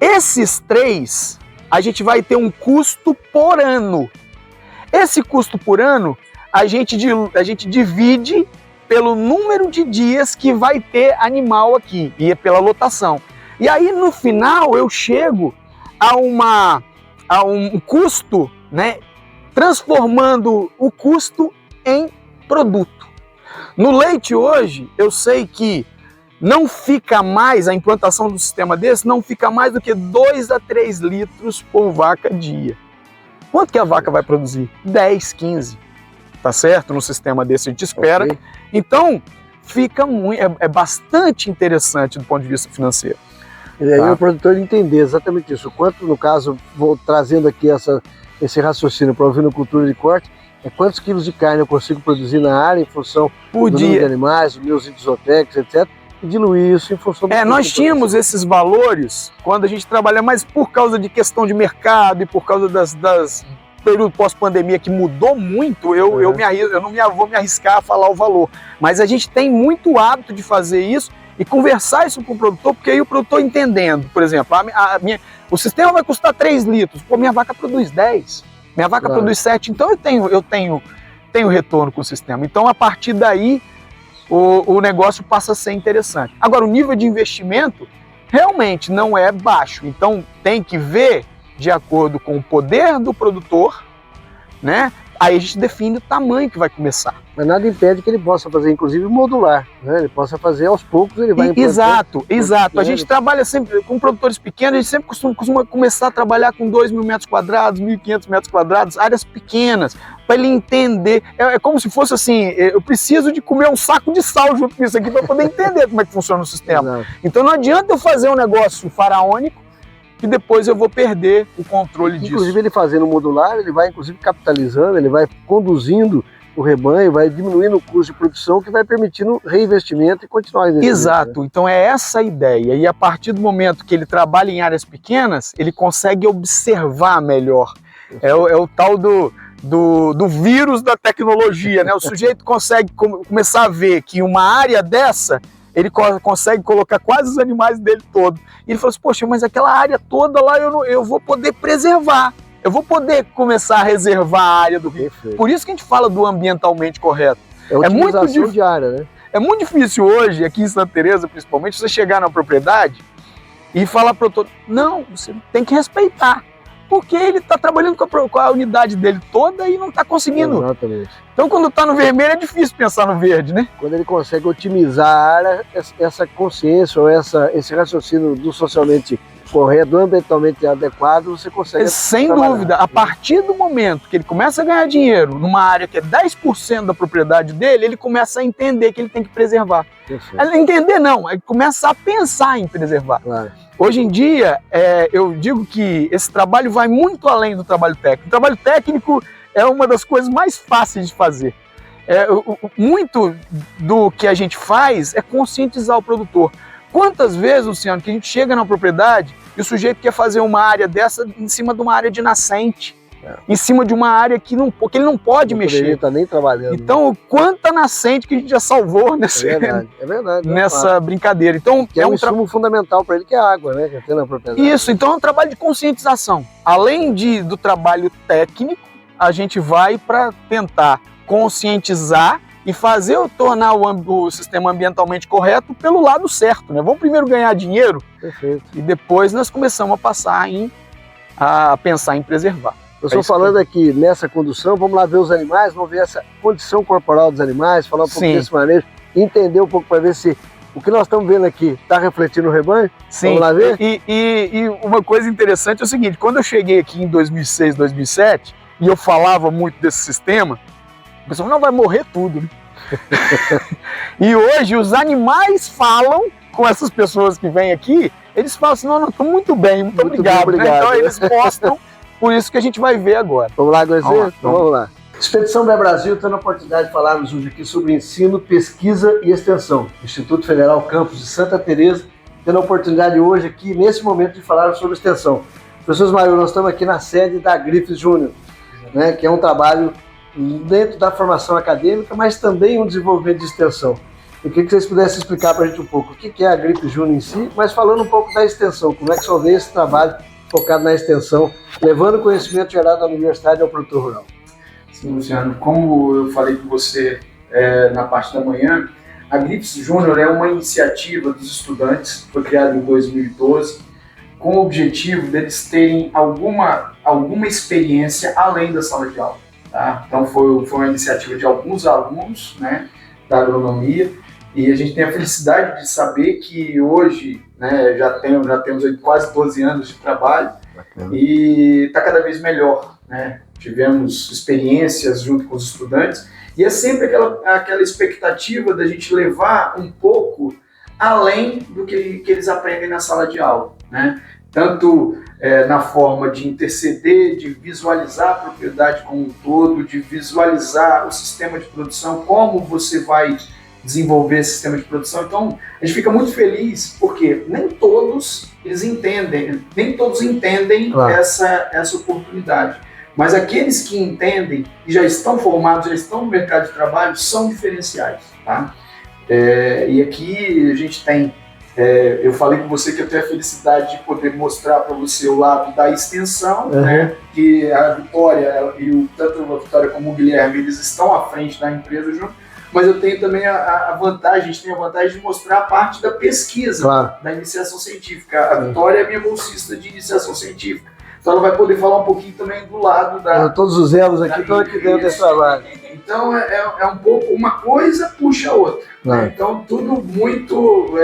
Esses três, a gente vai ter um custo por ano. Esse custo por ano, a gente divide pelo número de dias que vai ter animal aqui, e é pela lotação. E aí, no final, eu chego a um custo, né, transformando o custo em produto. No leite hoje, eu sei que não fica mais, a implantação do sistema desse, não fica mais do que 2 a 3 litros por vaca dia. Quanto que a vaca vai produzir? 10, 15, tá certo? No sistema desse a gente espera. Okay. Então, fica é bastante interessante do ponto de vista financeiro. E aí o produtor entender exatamente isso. Quanto, no caso, vou trazendo aqui esse raciocínio para a ovinocultura de corte, quantos quilos de carne eu consigo produzir na área em função do número de animais, dos meus índices zootécnicos, etc. E diluir isso em função do nós tínhamos esses valores quando a gente trabalha, mas por causa de questão de mercado e por causa das período pós-pandemia que mudou muito, eu não vou me arriscar a falar o valor. Mas a gente tem muito hábito de fazer isso e conversar isso com o produtor, porque aí o produtor entendendo, por exemplo, o sistema vai custar 3 litros, pô, minha vaca produz 10, minha vaca produz 7, então eu tenho retorno com o sistema. Então, a partir daí, o negócio passa a ser interessante. Agora, o nível de investimento realmente não é baixo, então tem que ver de acordo com o poder do produtor, né? Aí a gente define o tamanho que vai começar. Mas nada impede que ele possa fazer, inclusive, modular, né? Ele possa fazer aos poucos, ele vai implantando. Exato. A gente trabalha sempre com produtores pequenos, a gente sempre costuma começar a trabalhar com 2.000 metros quadrados, 1.500 metros quadrados, áreas pequenas, para ele entender. É como se fosse assim, eu preciso de comer um saco de sal junto com isso aqui para poder entender como é que funciona o sistema. Exato. Então não adianta eu fazer um negócio faraônico, que depois eu vou perder o controle disso. Inclusive ele fazendo modular, ele vai inclusive capitalizando, ele vai conduzindo o rebanho, vai diminuindo o custo de produção, que vai permitindo reinvestimento e continuar investindo. Exato, né? Então é essa a ideia. E a partir do momento que ele trabalha em áreas pequenas, ele consegue observar melhor. É o tal do vírus da tecnologia, né? O sujeito consegue começar a ver que uma área dessa, ele consegue colocar quase os animais dele todo. E ele falou assim, poxa, mas aquela área toda lá eu vou poder preservar. Eu vou poder começar a reservar a área do rio. Perfeito. Por isso que a gente fala do ambientalmente correto. É utilização diária, né? É muito difícil hoje, aqui em Santa Teresa principalmente, você chegar na propriedade e falar para o doutor, não, você tem que respeitar. Porque ele está trabalhando com a unidade dele toda e não está conseguindo. Exatamente. Então, quando está no vermelho, é difícil pensar no verde, né? Quando ele consegue otimizar a área, essa consciência ou esse raciocínio do socialmente correto, do ambientalmente adequado, você consegue sem trabalhar. dúvida, a partir do momento que ele começa a ganhar dinheiro numa área que é 10% da propriedade dele, ele começa a entender que ele tem que preservar. Perfeito. Entender não, ele começa a pensar em preservar. Claro. Hoje em dia, eu digo que esse trabalho vai muito além do trabalho técnico. O trabalho técnico é uma das coisas mais fáceis de fazer. Muito do que a gente faz é conscientizar o produtor. Quantas vezes, Luciano, que a gente chega na propriedade e o sujeito quer fazer uma área dessa em cima de uma área de nascente, em cima de uma área que ele não pode mexer. Ele está nem trabalhando. Então, quanta nascente que a gente já salvou nessa brincadeira. Então, que é um insumo fundamental para ele, que é a água, né? Que tem na propriedade. Isso, então é um trabalho de conscientização. Além do trabalho técnico, a gente vai para tentar conscientizar e tornar o sistema ambientalmente correto pelo lado certo, né? Vamos primeiro ganhar dinheiro. Perfeito. E depois nós começamos a passar a pensar em preservar. Eu estou falando aqui nessa condução, vamos lá ver os animais, vamos ver essa condição corporal dos animais, falar um pouco desse manejo, entender um pouco para ver se o que nós estamos vendo aqui está refletindo no rebanho. Sim. Vamos lá ver? E uma coisa interessante é o seguinte, quando eu cheguei aqui em 2006, 2007, e eu falava muito desse sistema, o pessoal não vai morrer tudo, né? E hoje os animais falam com essas pessoas que vêm aqui, eles falam assim, não, estou muito bem, muito obrigado. Né? Então eles mostram, por isso que a gente vai ver agora. Vamos lá, Goizinho? Vamos lá. Expedição Bé Brasil, tendo a oportunidade de falarmos hoje aqui sobre ensino, pesquisa e extensão. Instituto Federal Campus de Santa Teresa, tendo a oportunidade hoje aqui, nesse momento, de falar sobre extensão. Professor Ismael, nós estamos aqui na sede da Grifes Júnior, né, que é um trabalho dentro da formação acadêmica, mas também um desenvolvimento de extensão. Eu queria que vocês pudessem explicar para a gente um pouco o que é a Grifes Júnior em si, mas falando um pouco da extensão, como é que só vê esse trabalho focado na extensão, levando o conhecimento gerado da universidade ao produtor rural. Sim, Luciano, como eu falei com você na parte da manhã, a Grifes Júnior é uma iniciativa dos estudantes, foi criada em 2012, com o objetivo deles terem alguma experiência além da sala de aula. Tá? Então foi uma iniciativa de alguns alunos, né, da agronomia, e a gente tem a felicidade de saber que hoje, né, já temos quase 12 anos de trabalho. Bacana. E está cada vez melhor, né? Tivemos experiências junto com os estudantes e é sempre aquela expectativa da gente levar um pouco além do que eles aprendem na sala de aula, né? Tanto na forma de interceder, de visualizar a propriedade como um todo, de visualizar o sistema de produção, como você vai desenvolver esse sistema de produção. Então, a gente fica muito feliz porque nem todos entendem claro, essa oportunidade. Mas aqueles que entendem e já estão formados, já estão no mercado de trabalho, são diferenciais. Tá? E aqui a gente tem, eu falei com você que eu tenho a felicidade de poder mostrar para você o lado da extensão, né? Que a Vitória, tanto a Vitória como o Guilherme, eles estão à frente da empresa junto. Mas eu tenho também a vantagem, a gente tem a vantagem de mostrar a parte da pesquisa, claro, da iniciação científica. A Vitória é minha bolsista de iniciação científica. Então ela vai poder falar um pouquinho também do lado da... Todos os elos aqui estão aqui dentro desse trabalho. Então é um pouco, uma coisa puxa a outra. Né? Então tudo muito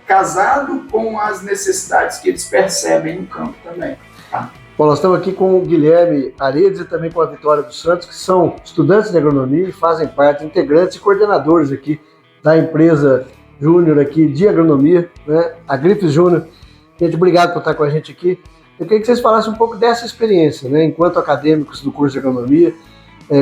casado com as necessidades que eles percebem no campo também. Tá? Bom, nós estamos aqui com o Guilherme Aredes e também com a Vitória dos Santos, que são estudantes de agronomia e fazem parte, integrantes e coordenadores aqui da empresa Júnior aqui de agronomia, né? A Grifes Júnior. Gente, obrigado por estar com a gente aqui. Eu queria que vocês falassem um pouco dessa experiência, né? Enquanto acadêmicos do curso de agronomia,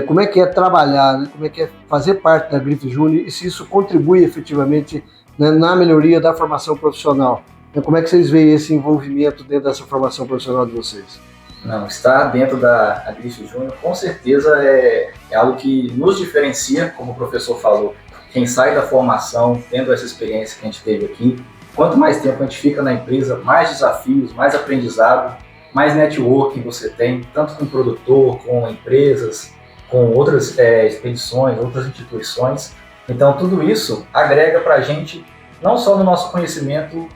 como é que é trabalhar, né? Como é que é fazer parte da Grife Júnior e se isso contribui efetivamente, né, na melhoria da formação profissional. Como é que vocês veem esse envolvimento dentro dessa formação profissional de vocês? Não, estar dentro da Grife Júnior com certeza é algo que nos diferencia, como o professor falou. Quem sai da formação, tendo essa experiência que a gente teve aqui, quanto mais tempo a gente fica na empresa, mais desafios, mais aprendizado, mais networking você tem, tanto com o produtor, com empresas, com outras expedições, outras instituições. Então tudo isso agrega para a gente, não só no nosso conhecimento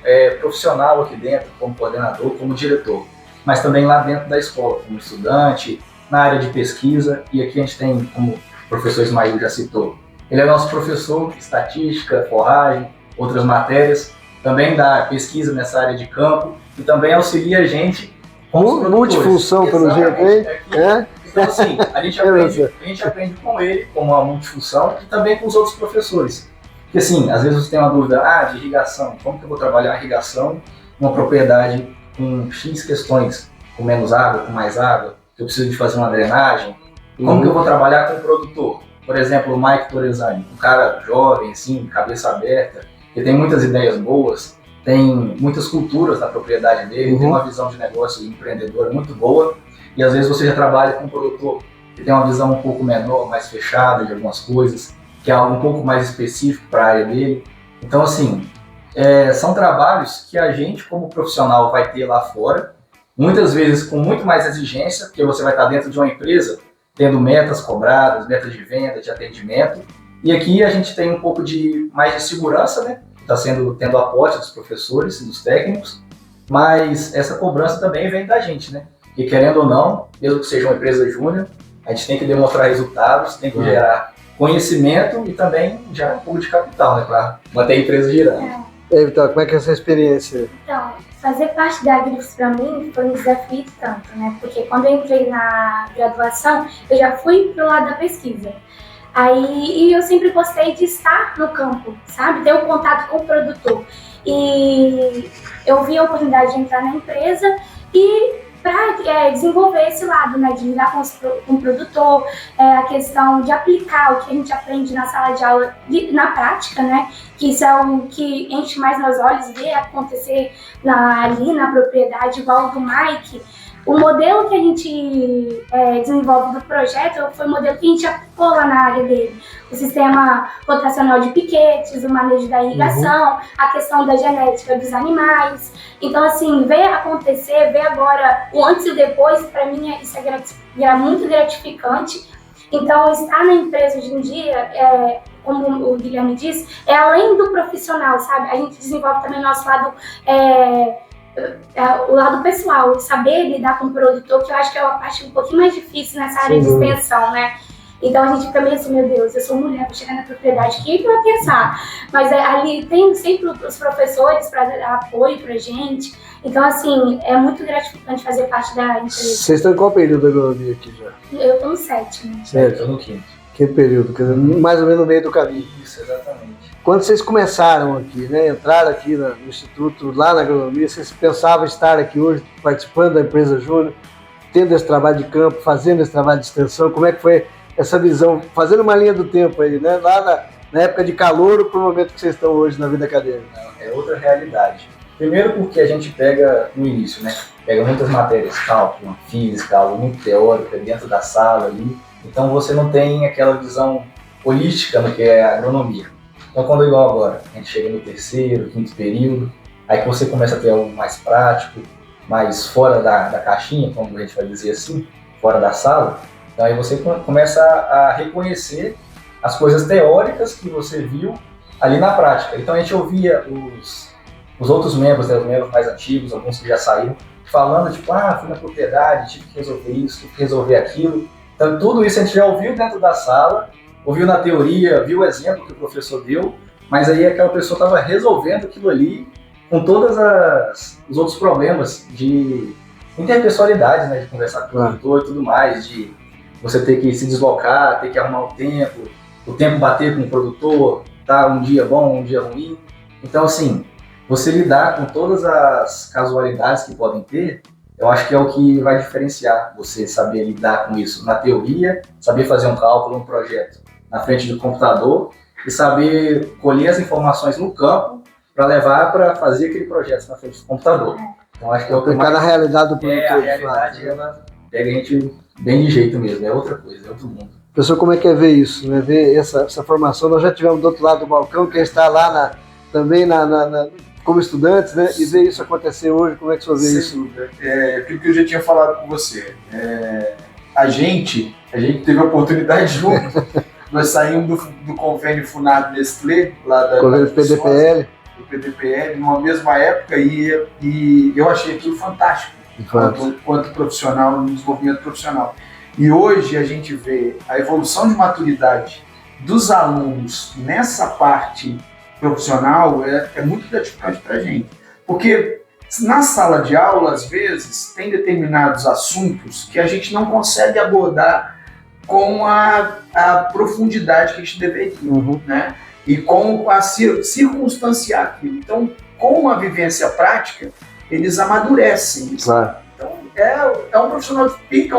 profissional aqui dentro, como coordenador, como diretor, mas também lá dentro da escola, como estudante, na área de pesquisa. E aqui a gente tem, como o professor Ismael já citou, ele é nosso professor de estatística, forragem, outras matérias, também dá pesquisa nessa área de campo e também auxilia a gente com os multifunção, pelo jeito, hein? Então, assim, a gente aprende com ele, como uma multifunção, e também com os outros professores. Porque, assim, às vezes você tem uma dúvida, de irrigação, como que eu vou trabalhar a irrigação numa propriedade com X questões, com menos água, com mais água, que eu preciso de fazer uma drenagem, como que eu vou trabalhar com o produtor? Por exemplo, o Mike Torresani, um cara jovem, assim, cabeça aberta, que tem muitas ideias boas, tem muitas culturas na propriedade dele, tem uma visão de negócio empreendedora muito boa, e às vezes você já trabalha com um produtor que tem uma visão um pouco menor, mais fechada de algumas coisas, que é algo um pouco mais específico para a área dele. Então, assim, são trabalhos que a gente, como profissional, vai ter lá fora, muitas vezes com muito mais exigência, porque você vai estar dentro de uma empresa, tendo metas cobradas, metas de venda, de atendimento, e aqui a gente tem um pouco mais de segurança, né? Está tendo aporte dos professores e dos técnicos, mas essa cobrança também vem da gente, né? E querendo ou não, mesmo que seja uma empresa júnior, a gente tem que demonstrar resultados, tem que gerar conhecimento e também gerar um pouco de capital, né? Para manter a empresa girando. Então, como é que é essa experiência? Então, fazer parte da Grifes para mim foi um desafio tanto, né? Porque quando eu entrei na graduação, eu já fui pro lado da pesquisa. E eu sempre gostei de estar no campo, sabe? Ter um contato com o produtor. E eu vi a oportunidade de entrar na empresa e para desenvolver esse lado, né? De lidar com o produtor, a questão de aplicar o que a gente aprende na sala de aula na prática, né? Que isso é o que enche mais meus olhos, ver acontecer ali na propriedade, igual do Mike. O modelo que a gente desenvolve do projeto foi o modelo que a gente aplicou lá na área dele. O sistema rotacional de piquetes, o manejo da irrigação, a questão da genética dos animais. Então, assim, ver acontecer, ver agora o antes e o depois, para mim isso é muito gratificante. Então, estar na empresa hoje em dia, como o Guilherme disse, é além do profissional, sabe? A gente desenvolve também o nosso lado... o lado pessoal, saber lidar com o produtor, que eu acho que é uma parte um pouquinho mais difícil nessa área de extensão, né? Então a gente fica meio assim, meu Deus, eu sou mulher, vou chegar na propriedade, quem que vai pensar? Mas ali tem sempre os professores para dar apoio pra gente. Então, assim, é muito gratificante fazer parte da empresa. Vocês estão em qual período da agronomia aqui já? Eu tô no 7º. Eu tô no 5º. Que período? Quer dizer, mais ou menos no meio do caminho. Isso, exatamente. Quando vocês começaram aqui, né, entraram aqui no Instituto, lá na agronomia, vocês pensavam estar aqui hoje, participando da empresa Júnior, tendo esse trabalho de campo, fazendo esse trabalho de extensão? Como é que foi essa visão, fazendo uma linha do tempo aí, né, lá na época de calor para o momento que vocês estão hoje na vida acadêmica? É outra realidade. Primeiro porque a gente pega no início, né, pega muitas matérias, cálculo, física, algo muito teórico dentro da sala ali, então você não tem aquela visão holística no que é a agronomia. Então, quando igual agora, a gente chega no 3º, 5º período, aí que você começa a ter algo mais prático, mais fora da caixinha, como a gente vai dizer assim, fora da sala, então aí você começa a reconhecer as coisas teóricas que você viu ali na prática. Então a gente ouvia os outros membros, né, os membros mais antigos, alguns que já saíram, falando tipo, fui na propriedade, tive que resolver isso, tive que resolver aquilo. Então tudo isso a gente já ouviu dentro da sala, ouviu na teoria, viu o exemplo que o professor deu, mas aí aquela pessoa estava resolvendo aquilo ali com todos os outros problemas de interpessoalidade, né, de conversar com o produtor e tudo mais, de você ter que se deslocar, ter que arrumar o tempo bater com o produtor, tá um dia bom, um dia ruim. Então, assim, você lidar com todas as casualidades que podem ter Eu acho que é o que vai diferenciar você saber lidar com isso na teoria, saber fazer um cálculo, um projeto na frente do computador e saber colher as informações no campo para levar para fazer aquele projeto na frente do computador. Então acho que é o que Aplicar na realidade do produtor. a realidade ela pega a gente bem de jeito mesmo, é outra coisa, é outro mundo. Professor, como é que é ver isso, né? Ver essa formação? Nós já tivemos do outro lado do balcão, quem está lá também como estudantes, né? E ver isso acontecer hoje, como é que o senhor vê isso? Aquilo que eu já tinha falado com você. A gente teve a oportunidade junto. Nós saímos do convênio Funab Nestlé, lá da convênio PDPL. Do PDPL, numa mesma época, e eu achei aquilo fantástico, quanto profissional, no desenvolvimento profissional. E hoje a gente vê a evolução de maturidade dos alunos nessa parte profissional é muito gratificante para a gente. Porque na sala de aula, às vezes, tem determinados assuntos que a gente não consegue abordar com a profundidade que a gente deveria, né? E com a circunstanciar aquilo. Então, com uma vivência prática, eles amadurecem. Claro. Então, é um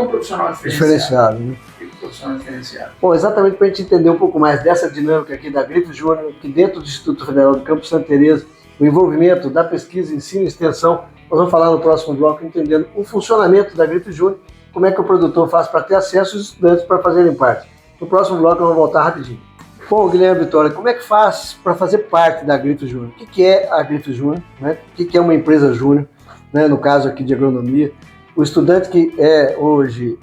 profissional diferenciado. Né? Bom, exatamente para a gente entender um pouco mais dessa dinâmica aqui da Grifos Júnior, que dentro do Instituto Federal do Campo Santa Teresa, o envolvimento da pesquisa, ensino e extensão, nós vamos falar no próximo bloco, entendendo o funcionamento da Grifos Júnior, como é que o produtor faz para ter acesso aos estudantes para fazerem parte. No próximo bloco, nós vamos voltar rapidinho. Bom, Guilherme Vitória, como é que faz para fazer parte da Grifos Júnior? O que é a Grifos Júnior? Né? O que é uma empresa júnior? Né? No caso aqui de agronomia. O estudante que é hoje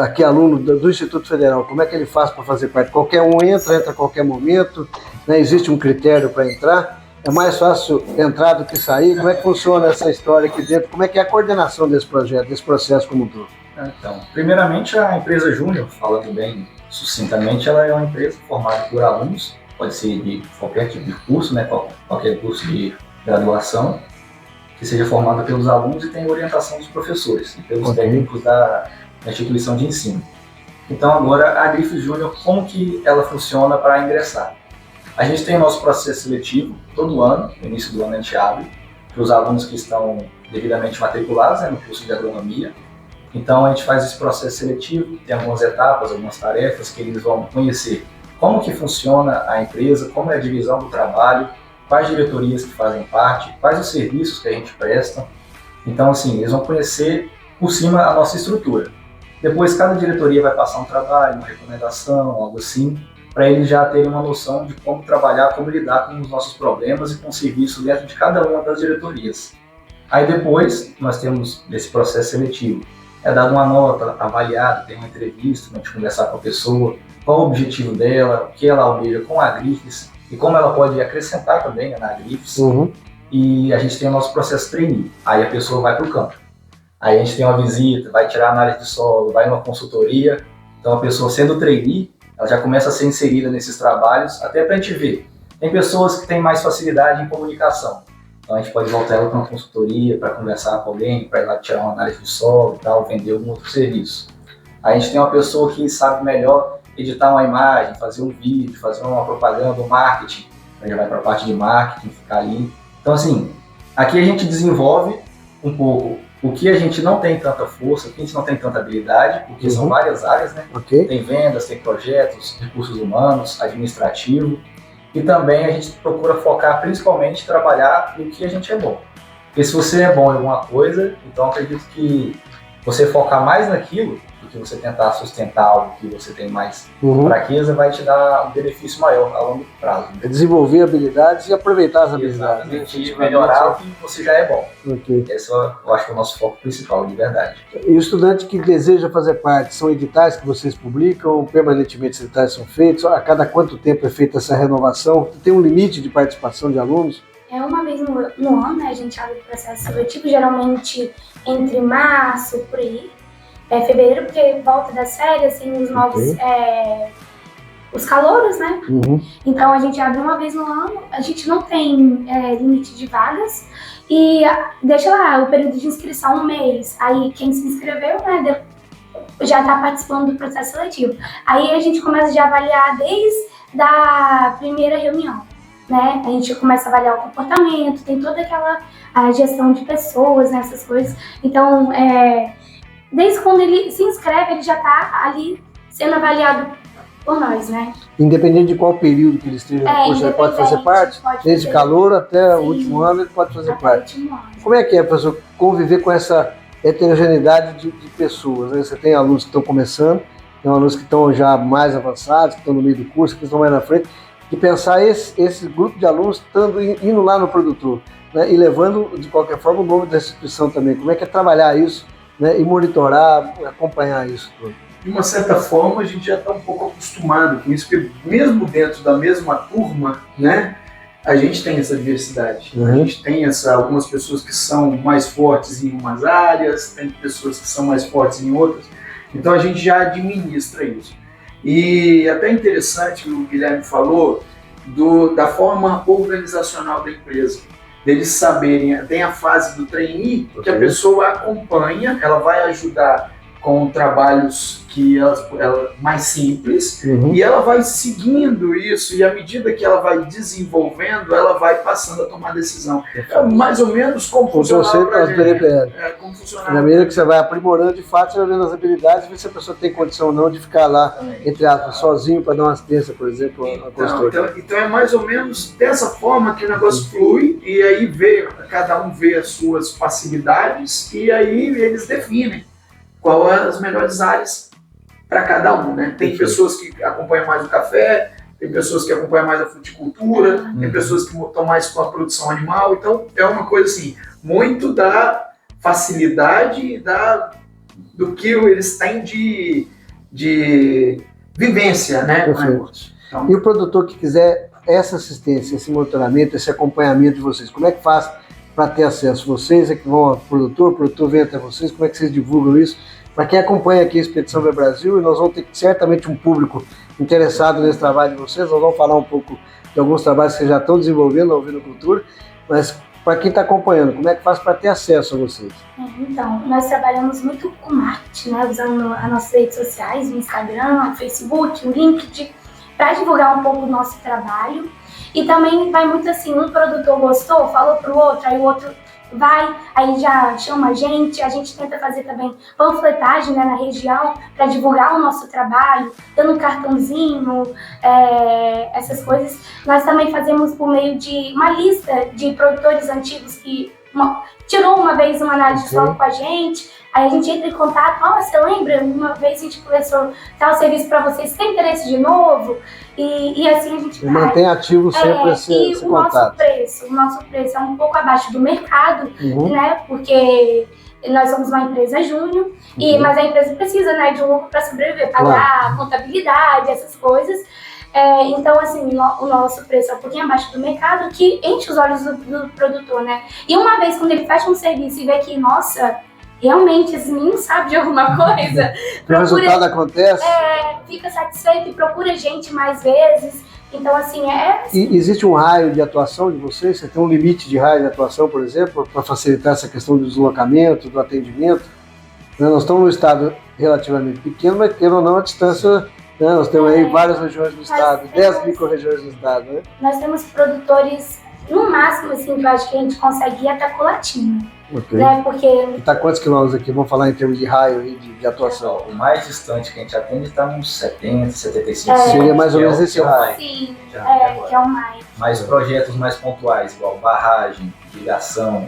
aqui aluno do Instituto Federal, como é que ele faz para fazer parte? Qualquer um entra a qualquer momento, né? Existe um critério para entrar? É mais fácil entrar do que sair? Como é que funciona essa história aqui dentro? Como é que é a coordenação desse projeto, desse processo como um todo? Então, primeiramente a empresa Júnior, falando bem sucintamente, ela é uma empresa formada por alunos, pode ser de qualquer tipo de curso, né? Qualquer curso de graduação, que seja formada pelos alunos e tem orientação dos professores e pelos técnicos da instituição de ensino. Então agora a Grifos Júnior, como que ela funciona para ingressar? A gente tem o nosso processo seletivo todo ano, no início do ano a gente abre, para os alunos que estão devidamente matriculados, né, no curso de agronomia. Então a gente faz esse processo seletivo, tem algumas etapas, algumas tarefas que eles vão conhecer como que funciona a empresa, como é a divisão do trabalho, quais diretorias que fazem parte, quais os serviços que a gente presta. Então assim, eles vão conhecer por cima a nossa estrutura. Depois cada diretoria vai passar um trabalho, uma recomendação, algo assim, para eles já terem uma noção de como trabalhar, como lidar com os nossos problemas e com o serviço dentro de cada uma das diretorias. Aí depois nós temos esse processo seletivo. É dado uma nota, avaliada, tem uma entrevista, a gente conversar com a pessoa, qual o objetivo dela, o que ela almeja com a Grifos e como ela pode acrescentar também na Grifos. E a gente tem o nosso processo trainee. Aí a pessoa vai para o campo. Aí a gente tem uma visita, vai tirar análise de solo, vai numa consultoria. Então a pessoa sendo trainee, ela já começa a ser inserida nesses trabalhos, até para a gente ver. Tem pessoas que têm mais facilidade em comunicação. Então a gente pode voltar ela para uma consultoria, para conversar com alguém, para ir lá tirar uma análise de solo e tal, vender algum outro serviço. Aí a gente tem uma pessoa que sabe melhor editar uma imagem, fazer um vídeo, fazer uma propaganda, um marketing. Então já vai para a parte de marketing, ficar ali. Então assim, aqui a gente desenvolve um pouco o que a gente não tem tanta força, o que a gente não tem tanta habilidade, porque são várias áreas, né? Tem vendas, tem projetos, recursos humanos, administrativo. E também a gente procura focar principalmente em trabalhar no que a gente é bom. Porque se você é bom em alguma coisa, então acredito que você focar mais naquilo do que você tentar sustentar algo que você tem mais fraqueza, vai te dar um benefício maior a longo prazo. É desenvolver habilidades e aproveitar as habilidades. Exatamente, e melhorar o que você já é bom. Esse eu acho que é o nosso foco principal, de verdade. E o estudante que deseja fazer parte, são editais que vocês publicam, permanentemente os editais são feitos, a cada quanto tempo é feita essa renovação? Tem um limite de participação de alunos? É uma vez no ano, né, a gente abre o processo seletivo, geralmente entre março, por aí, fevereiro, porque volta das férias, tem os novos, os calouros, né? Então a gente abre uma vez no ano, a gente não tem limite de vagas e deixa lá o período de inscrição 1 mês. Aí quem se inscreveu, né, já está participando do processo seletivo. Aí a gente começa a avaliar desde a primeira reunião. né? A gente começa a avaliar o comportamento, tem toda a gestão de pessoas, né? Essas coisas. Então, desde quando ele se inscreve, ele já está ali sendo avaliado por nós, né? Independente de qual período que ele esteja no curso, ele pode fazer parte? Desde calouro até o último ano, ele pode fazer parte. Como é que é, professor, conviver com essa heterogeneidade de pessoas, né? Você tem alunos que estão começando, tem alunos que estão já mais avançados, que estão no meio do curso, que estão mais na frente, e pensar esse grupo de alunos indo lá no produtor, né? E levando, de qualquer forma, o nome da instituição também. Como é que é trabalhar isso, né? E monitorar, acompanhar isso tudo? De uma certa forma, a gente já está um pouco acostumado com isso, porque mesmo dentro da mesma turma, né, a gente tem essa diversidade. Uhum. A gente tem algumas pessoas que são mais fortes em umas áreas, tem pessoas que são mais fortes em outras. Então a gente já administra isso. E até interessante o Guilherme falou da forma organizacional da empresa. Deles saberem, tem a fase do trainee, que a pessoa acompanha, ela vai ajudar com trabalhos que mais simples, e ela vai seguindo isso, e à medida que ela vai desenvolvendo, ela vai passando a tomar decisão. É mais ou menos como funcionava o PDPL. Como funcionava. Na medida que você vai aprimorando, de fato, você vai vendo as habilidades, ver se a pessoa tem condição ou não de ficar lá, entre aspas, sozinho para dar uma assistência, por exemplo, a consultoria. Então é mais ou menos dessa forma que o negócio flui, e aí cada um vê as suas facilidades, e aí eles definem qual as melhores áreas para cada um, né? Tem pessoas que acompanham mais o café, tem pessoas que acompanham mais a fruticultura, tem pessoas que estão mais com a produção animal, então é uma coisa assim, muito da facilidade e do que eles têm de vivência, né? Então, e o produtor que quiser essa assistência, esse monitoramento, esse acompanhamento de vocês, como é que faz para ter acesso? Vocês é que vão ao produtor, o produtor vem até vocês, como é que vocês divulgam isso? Para quem acompanha aqui a Expedição Ver Brasil, e nós vamos ter certamente um público interessado nesse trabalho de vocês, nós vamos falar um pouco de alguns trabalhos que vocês já estão desenvolvendo na Ovinocultura, mas para quem está acompanhando, como é que faz para ter acesso a vocês? Então, nós trabalhamos muito com marketing, né, usando as nossas redes sociais, o Instagram, o Facebook, o LinkedIn, para divulgar um pouco o nosso trabalho. E também vai muito assim, um produtor gostou, falou para o outro, aí o outro vai, aí já chama a gente tenta fazer também panfletagem, né, na região para divulgar o nosso trabalho, dando um cartãozinho, essas coisas. Nós também fazemos por meio de uma lista de produtores antigos que tirou uma vez uma análise de solo com a gente, aí a gente entra em contato, você lembra? Uma vez a gente começou tal serviço para vocês, tem interesse de novo? E assim a gente vai. Mantém ativo sempre esse contato. O nosso preço é um pouco abaixo do mercado, né? Porque nós somos uma empresa júnior, mas a empresa precisa, né, de um lucro para sobreviver, pagar contabilidade, essas coisas. Então, assim, o nosso preço é um pouquinho abaixo do mercado, que enche os olhos do produtor, né? E uma vez, quando ele fecha um serviço e vê que, nossa, realmente esse menino sabe de alguma coisa, o resultado acontece, fica satisfeito e procura a gente mais vezes. Então, assim, E existe um raio de atuação de vocês? Você tem um limite de raio de atuação, por exemplo, para facilitar essa questão do deslocamento, do atendimento? Nós estamos num estado relativamente pequeno, mas querendo ou não, a distância... Nós temos aí várias regiões do estado, 10 micro-regiões do estado, né? Nós temos produtores, no máximo, assim, que eu acho que a gente consegue ir até Colatina. Né? Porque... Está quantos quilômetros aqui? Vamos falar em termos de raio e de atuação. O mais distante que a gente atende está uns 70, 75. Seria mais ou menos esse raio. Sim, que é o mais. Mas projetos mais pontuais, igual barragem, irrigação,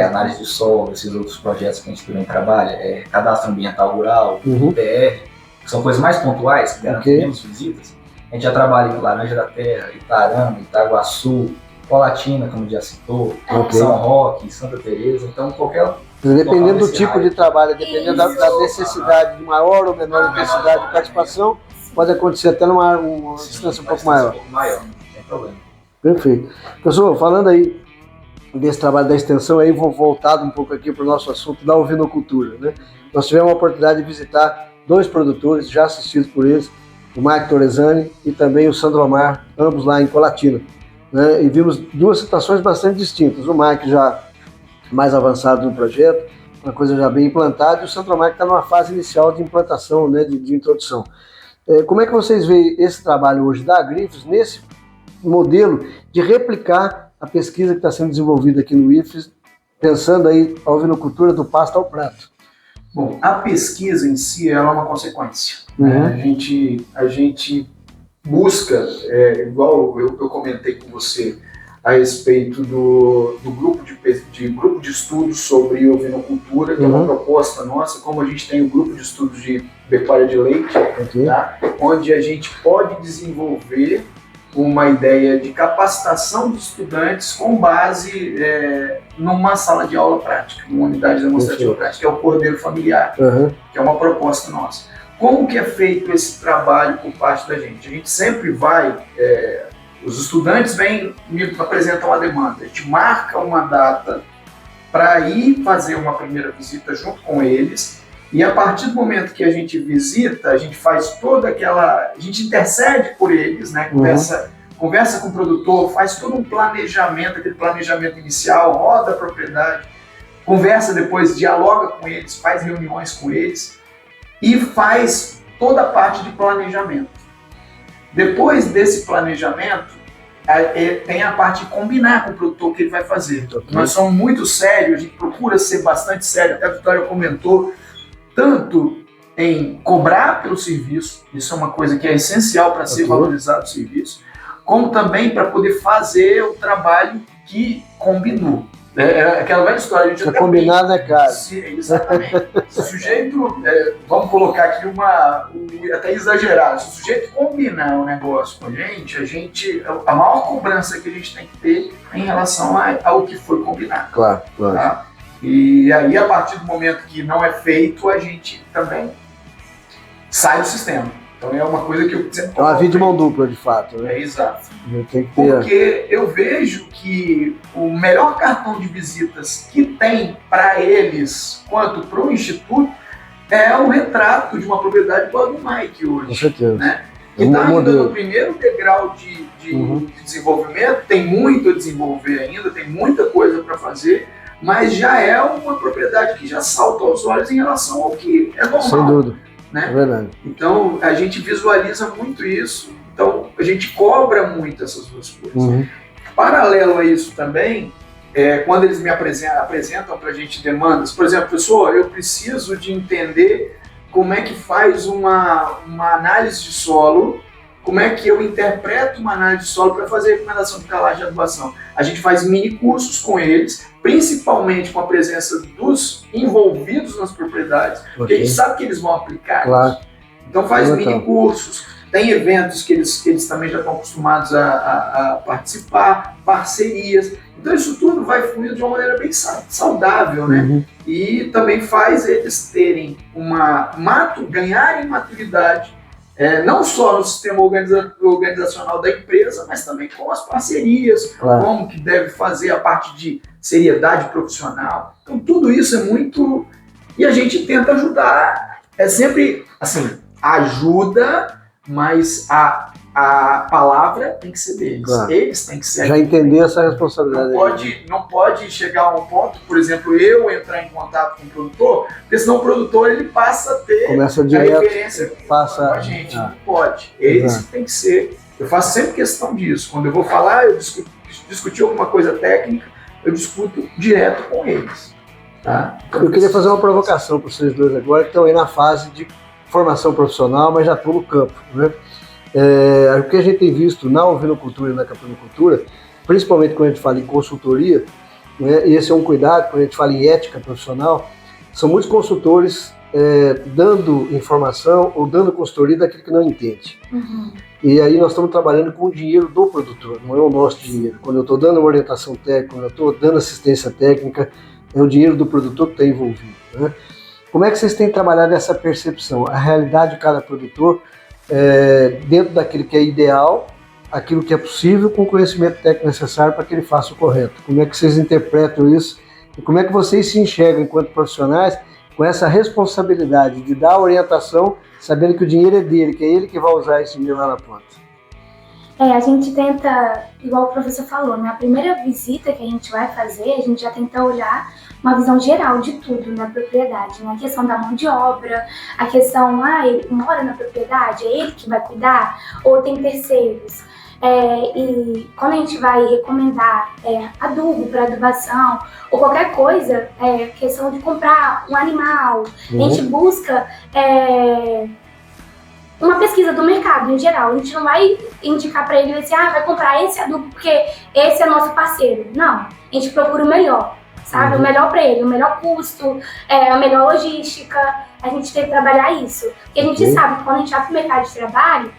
análise de solo, esses outros projetos que a gente também trabalha, cadastro ambiental rural, PR, que são coisas mais pontuais, que garantem menos visitas. A gente já trabalha em Laranja da Terra, Itarama, Itaguaçu, Colatina, como já citou, São Roque, Santa Teresa, então qualquer... Dependendo do tipo de trabalho, dependendo da necessidade de maior ou menor intensidade de participação, pode acontecer até numa distância um pouco maior. Não tem problema. Perfeito. Pessoal, falando aí desse trabalho da extensão, aí vou voltado um pouco aqui para o nosso assunto da ovinocultura, né? Nós tivemos a oportunidade de visitar 2 produtores, já assistidos por eles, o Marco Torresani e também o Sandro Omar, ambos lá em Colatina, né? E vimos 2 situações bastante distintas. O Marco já mais avançado no projeto, uma coisa já bem implantada, e o Sandro Omar que está numa fase inicial de implantação, né, de introdução. Como é que vocês veem esse trabalho hoje da Agrifos nesse modelo de replicar a pesquisa que está sendo desenvolvida aqui no IFES, pensando aí a ovinocultura do pasto ao prato? Bom, a pesquisa em si ela é uma consequência. Uhum. Né? A gente busca, igual eu comentei com você a respeito do grupo de estudos sobre ovinocultura, que é uma proposta nossa, como a gente tem o grupo de estudos de pecuária de leite, tá? Onde a gente pode desenvolver uma ideia de capacitação dos estudantes com base numa sala de aula prática, numa unidade demonstrativa prática, que é o Cordeiro Familiar, que é uma proposta nossa. Como que é feito esse trabalho por parte da gente? A gente sempre vai, os estudantes vêm, me apresentam a demanda, a gente marca uma data para ir fazer uma primeira visita junto com eles, e a partir do momento que a gente visita, a gente faz toda aquela, a gente intercede por eles, né? Conversa com o produtor, faz todo um planejamento, aquele planejamento inicial, roda a propriedade, conversa depois, dialoga com eles, faz reuniões com eles e faz toda a parte de planejamento. Depois desse planejamento, tem a parte de combinar com o produtor o que ele vai fazer. Nós somos muito sérios, a gente procura ser bastante sério, até a Vitória comentou, tanto em cobrar pelo serviço, isso é uma coisa que é essencial para ser valorizado o serviço, como também para poder fazer o trabalho que combinou. Aquela velha história, a gente até combinado é caro. Exatamente. Se o sujeito, vamos colocar aqui até exagerado, se o sujeito combinar um negócio com a gente, a maior cobrança que a gente tem que ter é em relação ao que foi combinado. Claro. Tá? E aí, a partir do momento que não é feito, a gente também sai do sistema. Então é uma coisa que eu sempre... É uma via de mão dupla, de fato, né? Exato. Tem que ter... Porque eu vejo que o melhor cartão de visitas que tem para eles, quanto para o Instituto, é o retrato de uma propriedade igual a do Mike hoje. Com certeza. Né? Que está ainda no primeiro degrau de desenvolvimento, tem muito a desenvolver ainda, tem muita coisa para fazer, mas já é uma propriedade que já salta aos olhos em relação ao que é normal. Sem dúvida. Né? É verdade. Então a gente visualiza muito isso, então a gente cobra muito essas duas coisas. Paralelo a isso também, quando eles me apresentam para a gente demandas, por exemplo, professor, eu preciso de entender como é que faz uma análise de solo, como é que eu interpreto uma análise de solo para fazer recomendação de calagem de adubação. A gente faz mini cursos com eles, principalmente com a presença dos envolvidos nas propriedades, porque a gente sabe que eles vão aplicar isso. Então faz mini cursos, tem eventos que eles também já estão acostumados a participar, parcerias. Então isso tudo vai fluir de uma maneira bem saudável, né? E também faz eles terem ganharem maturidade, não só no sistema organizacional da empresa, mas também com as parcerias, como que deve fazer a parte de seriedade profissional. Então tudo isso é muito... E a gente tenta ajudar, é sempre assim, ajuda, mas a palavra tem que ser deles. Eles têm que ser... Já entender essa responsabilidade. Não pode chegar a um ponto, por exemplo, eu entrar em contato com o produtor, porque senão o produtor ele passa a ter a referência com a gente. Não pode. Eles têm que ser... Eu faço sempre questão disso. Quando eu vou falar, eu discutir alguma coisa técnica, eu discuto direto com eles. Tá? Então, eu queria fazer uma provocação para vocês dois agora, que estão aí na fase de formação profissional, mas já estão no campo, né? O que a gente tem visto na ovinocultura e na caponicultura, principalmente quando a gente fala em consultoria, né, e esse é um cuidado, quando a gente fala em ética profissional, são muitos consultores dando informação ou dando consultoria daquilo que não entende. E aí nós estamos trabalhando com o dinheiro do produtor, não é o nosso dinheiro. Quando eu estou dando uma orientação técnica, quando eu estou dando assistência técnica, é o dinheiro do produtor que está envolvido, né? Como é que vocês têm trabalhado essa percepção? A realidade de cada produtor, dentro daquilo que é ideal, aquilo que é possível, com o conhecimento técnico necessário para que ele faça o correto. Como é que vocês interpretam isso? E como é que vocês se enxergam enquanto profissionais com essa responsabilidade de dar orientação, sabendo que o dinheiro é dele, que é ele que vai usar esse dinheiro lá na ponta? A gente tenta, igual o professor falou, na primeira visita que a gente vai fazer, a gente já tenta olhar uma visão geral de tudo na propriedade, né? A questão da mão de obra, a questão, ele mora na propriedade, é ele que vai cuidar, ou tem terceiros. E quando a gente vai recomendar adubo para adubação ou qualquer coisa, questão de comprar um animal, a gente busca uma pesquisa do mercado em geral. A gente não vai indicar para ele assim, vai comprar esse adubo porque esse é nosso parceiro. Não, a gente procura o melhor, sabe? O melhor para ele, o melhor custo, a melhor logística. A gente tem que trabalhar isso. Porque a gente sabe que quando a gente vai para o mercado de trabalho,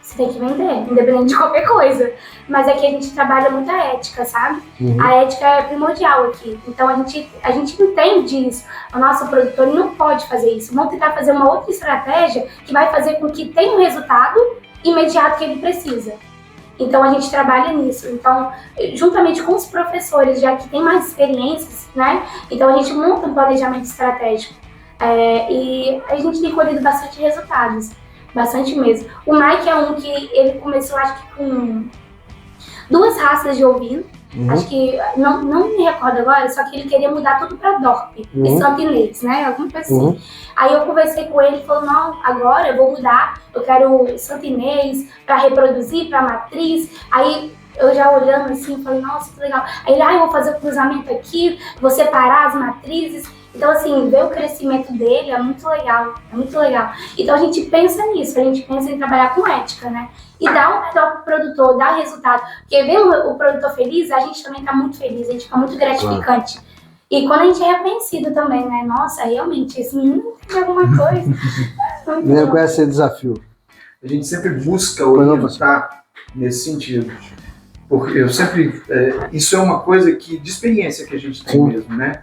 você tem que vender, independente de qualquer coisa. Mas aqui a gente trabalha muito a ética, sabe? A ética é primordial aqui. Então a gente entende isso. O nosso produtor não pode fazer isso. Vamos tentar fazer uma outra estratégia que vai fazer com que tenha um resultado imediato que ele precisa. Então a gente trabalha nisso. Então, juntamente com os professores, já que tem mais experiências, né? Então a gente monta um planejamento estratégico. E a gente tem colhido bastante resultados. Bastante mesmo. O Mike é um que ele começou, acho que com 2 raças de ovino. Acho que, não me recordo agora, só que ele queria mudar tudo para DORP, e santinês, né? Alguma coisa assim. Aí eu conversei com ele e falou, não, agora eu vou mudar, eu quero santinês para reproduzir, para matriz. Aí eu já olhando assim, falei, nossa, que legal. Aí ele, eu vou fazer o cruzamento aqui, vou separar as matrizes. Então, assim, ver o crescimento dele é muito legal, Então, a gente pensa nisso, a gente pensa em trabalhar com ética, né? E dar o melhor pro produtor, dar resultado. Porque ver o produtor feliz, a gente também tá muito feliz, a gente fica muito gratificante. E quando a gente é reconhecido também, né? Nossa, realmente, esse menino tem alguma coisa. Qual é esse desafio? A gente sempre busca orientar nesse sentido. Porque eu sempre... isso é uma coisa de experiência que a gente tem mesmo, né?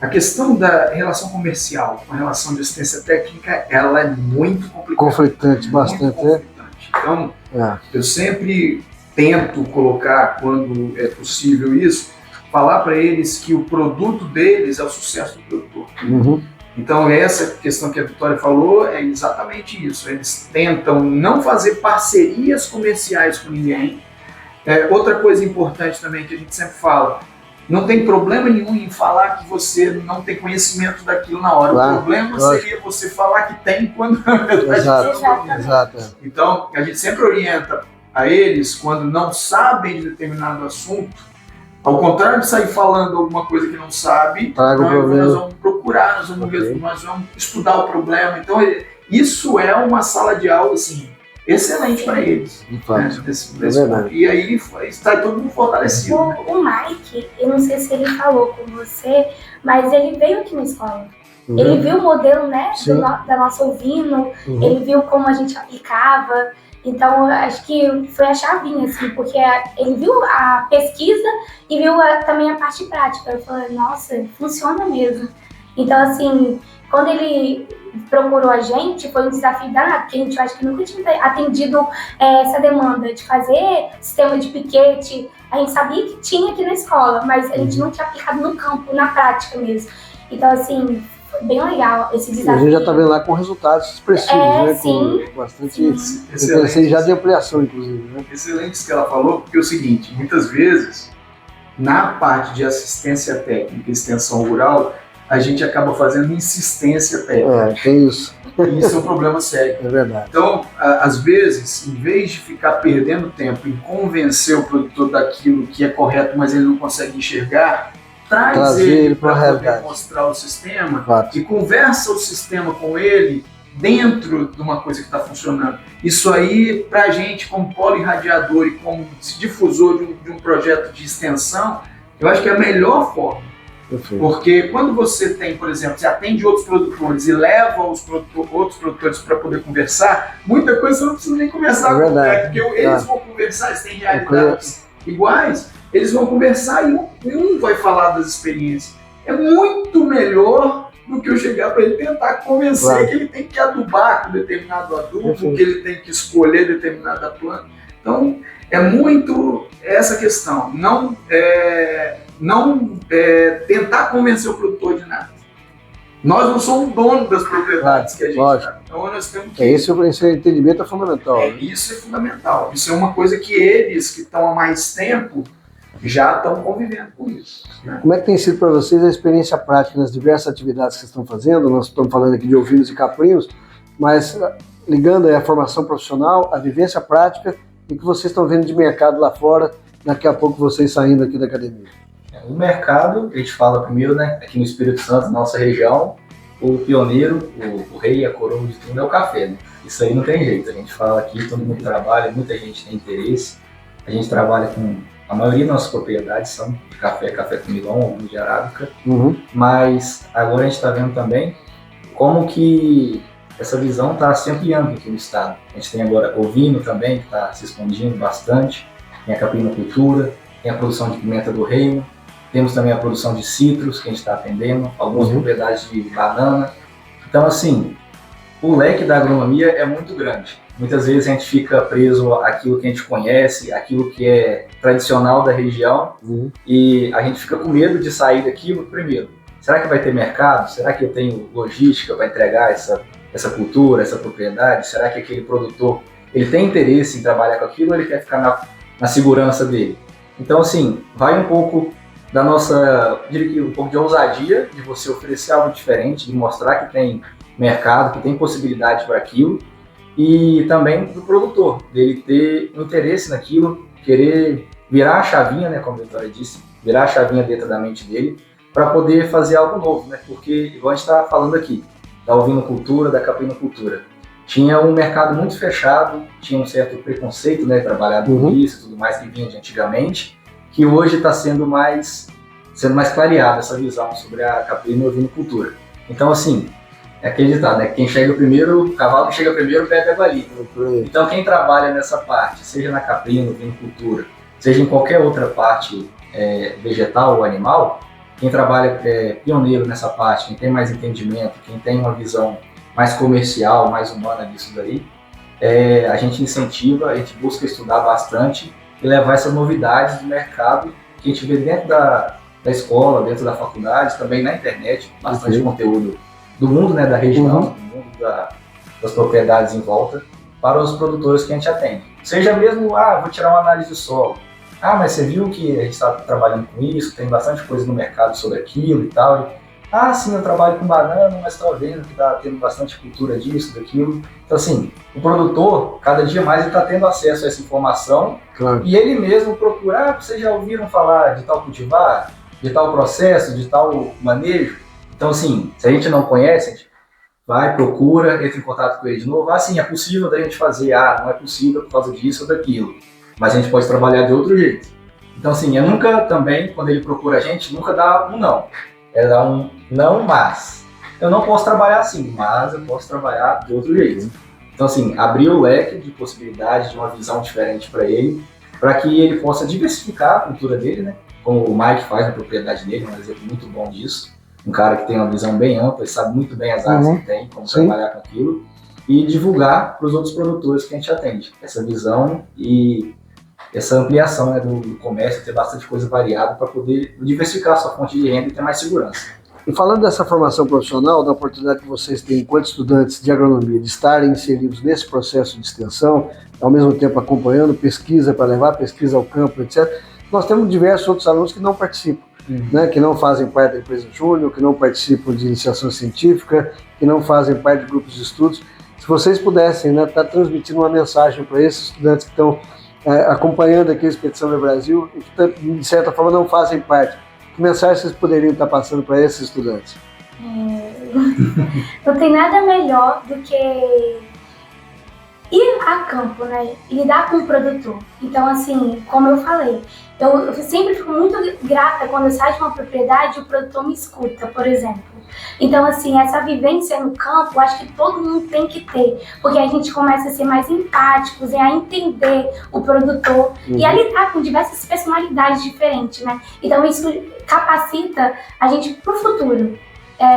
A questão da relação comercial com a relação de assistência técnica, ela é muito complicada. Conflitante, bastante, conflitante. Então, eu sempre tento colocar, quando é possível isso, falar para eles que o produto deles é o sucesso do produtor. Então, essa questão que a Vitória falou é exatamente isso. Eles tentam não fazer parcerias comerciais com ninguém. Outra coisa importante também que a gente sempre fala, não tem problema nenhum em falar que você não tem conhecimento daquilo na hora. O problema seria você falar que tem quando na verdade não. Exato. Então, a gente sempre orienta a eles, quando não sabem de determinado assunto, ao contrário de sair falando alguma coisa que não sabe, nós vamos procurar, nós vamos estudar o problema. Então, isso é uma sala de aula, assim, excelente para eles. E aí está todo mundo fortalecido. O Mike, eu não sei se ele falou com você, mas ele veio aqui na escola. Ele viu o modelo, né, da nossa ovino, ele viu como a gente aplicava. Então, acho que foi a chavinha, assim, porque ele viu a pesquisa e viu também a parte prática. Eu falei, nossa, funciona mesmo. Então, assim, quando ele procurou a gente, foi um desafio danado, porque a gente acho que nunca tinha atendido essa demanda de fazer sistema de piquete. A gente sabia que tinha aqui na escola, mas a gente não tinha aplicado no campo, na prática mesmo. Então, assim, foi bem legal esse desafio. A gente já está vendo lá com resultados expressivos, né? Sim. Com bastante excelente, já de ampliação, inclusive. Né? Excelente isso que ela falou, porque é o seguinte, muitas vezes, na parte de assistência técnica e extensão rural, a gente acaba fazendo insistência técnica. Tem isso. E isso é um problema sério. É verdade. Então, às vezes, em vez de ficar perdendo tempo em convencer o produtor daquilo que é correto, mas ele não consegue enxergar, traz ele para poder mostrar o sistema e conversa o sistema com ele dentro de uma coisa que está funcionando. Isso aí, para a gente, como polirradiador e como difusor de um projeto de extensão, eu acho que é a melhor forma. Porque quando você tem, por exemplo, você atende outros produtores e leva outros produtores para poder conversar, muita coisa você não precisa nem conversar com o técnico, porque eles vão conversar, eles têm realidades iguais, eles vão conversar e um vai falar das experiências. É muito melhor do que eu chegar para ele tentar convencer que ele tem que adubar com determinado adubo, que ele tem que escolher determinada planta. Então, é muito essa questão. Não tentar convencer o produtor de nada. Nós não somos donos das propriedades que a gente está. Então nós temos que... Esse entendimento é fundamental. Isso é fundamental. Isso é uma coisa que eles que estão há mais tempo já estão convivendo com isso. Né? Como é que tem sido para vocês a experiência prática nas diversas atividades que vocês estão fazendo? Nós estamos falando aqui de ovinos e caprinos, mas ligando aí a formação profissional, a vivência prática e que vocês estão vendo de mercado lá fora, daqui a pouco vocês saindo aqui da academia? O mercado, a gente fala primeiro, né, aqui no Espírito Santo, nossa região, o pioneiro, o rei, a coroa de tudo é o café, né? Isso aí não tem jeito, a gente fala aqui, todo mundo trabalha, muita gente tem interesse, a gente trabalha com, a maioria das nossas propriedades são de café, café com milão, alguns de arábica, mas agora a gente está vendo também como que essa visão está se ampliando aqui no estado. A gente tem agora ovino também, que está se expandindo bastante, tem a caprinocultura, tem a produção de pimenta do reino, temos também a produção de citros, que a gente está atendendo, algumas propriedades de banana. Então, assim, o leque da agronomia é muito grande. Muitas vezes a gente fica preso àquilo que a gente conhece, àquilo que é tradicional da região, e a gente fica com medo de sair daquilo primeiro. Será que vai ter mercado? Será que eu tenho logística para entregar essa cultura, essa propriedade? Será que aquele produtor ele tem interesse em trabalhar com aquilo ou ele quer ficar na segurança dele? Então, assim, vai um pouco da nossa, diria que um pouco de ousadia, de você oferecer algo diferente, de mostrar que tem mercado, que tem possibilidade para aquilo, e também do produtor, dele ter interesse naquilo, querer virar a chavinha, né, como a Vitória disse, virar a chavinha dentro da mente dele, para poder fazer algo novo, né, porque, igual a gente está falando aqui, da ovinocultura, da caprinocultura, tinha um mercado muito fechado, tinha um certo preconceito, né, trabalhado com isso e tudo mais que vinha de antigamente, que hoje está sendo mais clareada essa visão sobre a caprino e ovinocultura. Então, assim, é aquele ditado, né? Quem chega primeiro, o cavalo que chega primeiro pega a galinha. Então, quem trabalha nessa parte, seja na caprino, ovinocultura, seja em qualquer outra parte vegetal ou animal, quem trabalha pioneiro nessa parte, quem tem mais entendimento, quem tem uma visão mais comercial, mais humana disso daí, a gente incentiva, a gente busca estudar bastante e levar essas novidades do mercado que a gente vê dentro da escola, dentro da faculdade, também na internet, bastante conteúdo do mundo, né, da região, do mundo das propriedades em volta, para os produtores que a gente atende. Seja mesmo, vou tirar uma análise de solo. Mas você viu que a gente está trabalhando com isso, tem bastante coisa no mercado sobre aquilo e tal. Sim, eu trabalho com banana, mas estou vendo que está tendo bastante cultura disso, daquilo. Então, assim, o produtor, cada dia mais, ele está tendo acesso a essa informação e ele mesmo procura, vocês já ouviram falar de tal cultivar, de tal processo, de tal manejo? Então, assim, se a gente não conhece, a gente vai, procura, entra em contato com ele de novo. Sim, é possível da gente fazer, não é possível por causa disso ou daquilo, mas a gente pode trabalhar de outro jeito. Então, assim, eu nunca também, quando ele procura a gente, nunca dá um não. Dá um não, mas eu não posso trabalhar assim, mas eu posso trabalhar de outro jeito. Então, assim, abrir o leque de possibilidades, de uma visão diferente para ele, para que ele possa diversificar a cultura dele, né? Como o Mike faz na propriedade dele, um exemplo muito bom disso. Um cara que tem uma visão bem ampla e sabe muito bem as áreas que tem, como trabalhar com aquilo, e divulgar para os outros produtores que a gente atende. Essa visão e essa ampliação, né, do comércio, ter bastante coisa variada para poder diversificar a sua fonte de renda e ter mais segurança. E falando dessa formação profissional, da oportunidade que vocês têm enquanto estudantes de agronomia de estarem inseridos nesse processo de extensão, ao mesmo tempo acompanhando pesquisa para levar pesquisa ao campo, etc., nós temos diversos outros alunos que não participam, né, que não fazem parte da empresa júnior, que não participam de iniciação científica, que não fazem parte de grupos de estudos. Se vocês pudessem, né, estar transmitindo uma mensagem para esses estudantes que estão acompanhando aqui a Expedição do Brasil e que, de certa forma, não fazem parte, que mensagem vocês poderiam estar passando para esses estudantes? Não tem nada melhor do que ir a campo, né? Lidar com o produtor. Então, assim, como eu falei, eu sempre fico muito grata quando eu saio de uma propriedade e o produtor me escuta, por exemplo. Então, assim, essa vivência no campo, eu acho que todo mundo tem que ter, porque a gente começa a ser mais empáticos e a entender o produtor e a lidar com diversas personalidades diferentes, né? Então, isso capacita a gente pro futuro.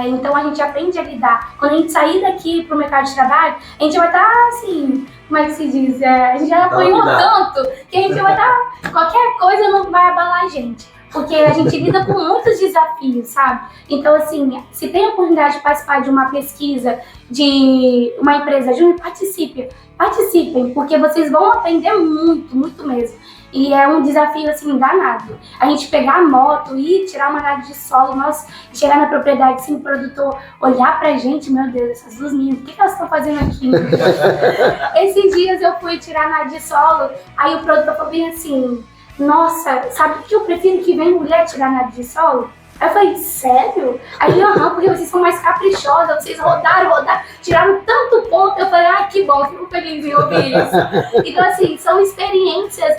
Então, a gente aprende a lidar. Quando a gente sair daqui pro mercado de trabalho, a gente vai estar, assim, como é que se diz? A gente já apanhou tanto que a gente vai estar... Qualquer coisa não vai abalar a gente. Porque a gente lida com muitos desafios, sabe? Então, assim, se tem a oportunidade de participar de uma pesquisa de uma empresa júnior, participem, porque vocês vão aprender muito, muito mesmo. E é um desafio, assim, danado. A gente pegar a moto e tirar uma análise de solo, nossa, chegar na propriedade, assim, o produtor olhar pra gente, meu Deus, essas duas meninas, o que elas estão fazendo aqui? Esses dias eu fui tirar análise de solo, aí o produtor falou bem assim, nossa, sabe o que eu prefiro que venha mulher tirar análise de solo? Aí eu falei, sério? Aí eu, porque vocês são mais caprichosas, vocês rodaram, tiraram tanto ponto. Eu falei, que bom, fico feliz em ouvir isso. Então, assim, são experiências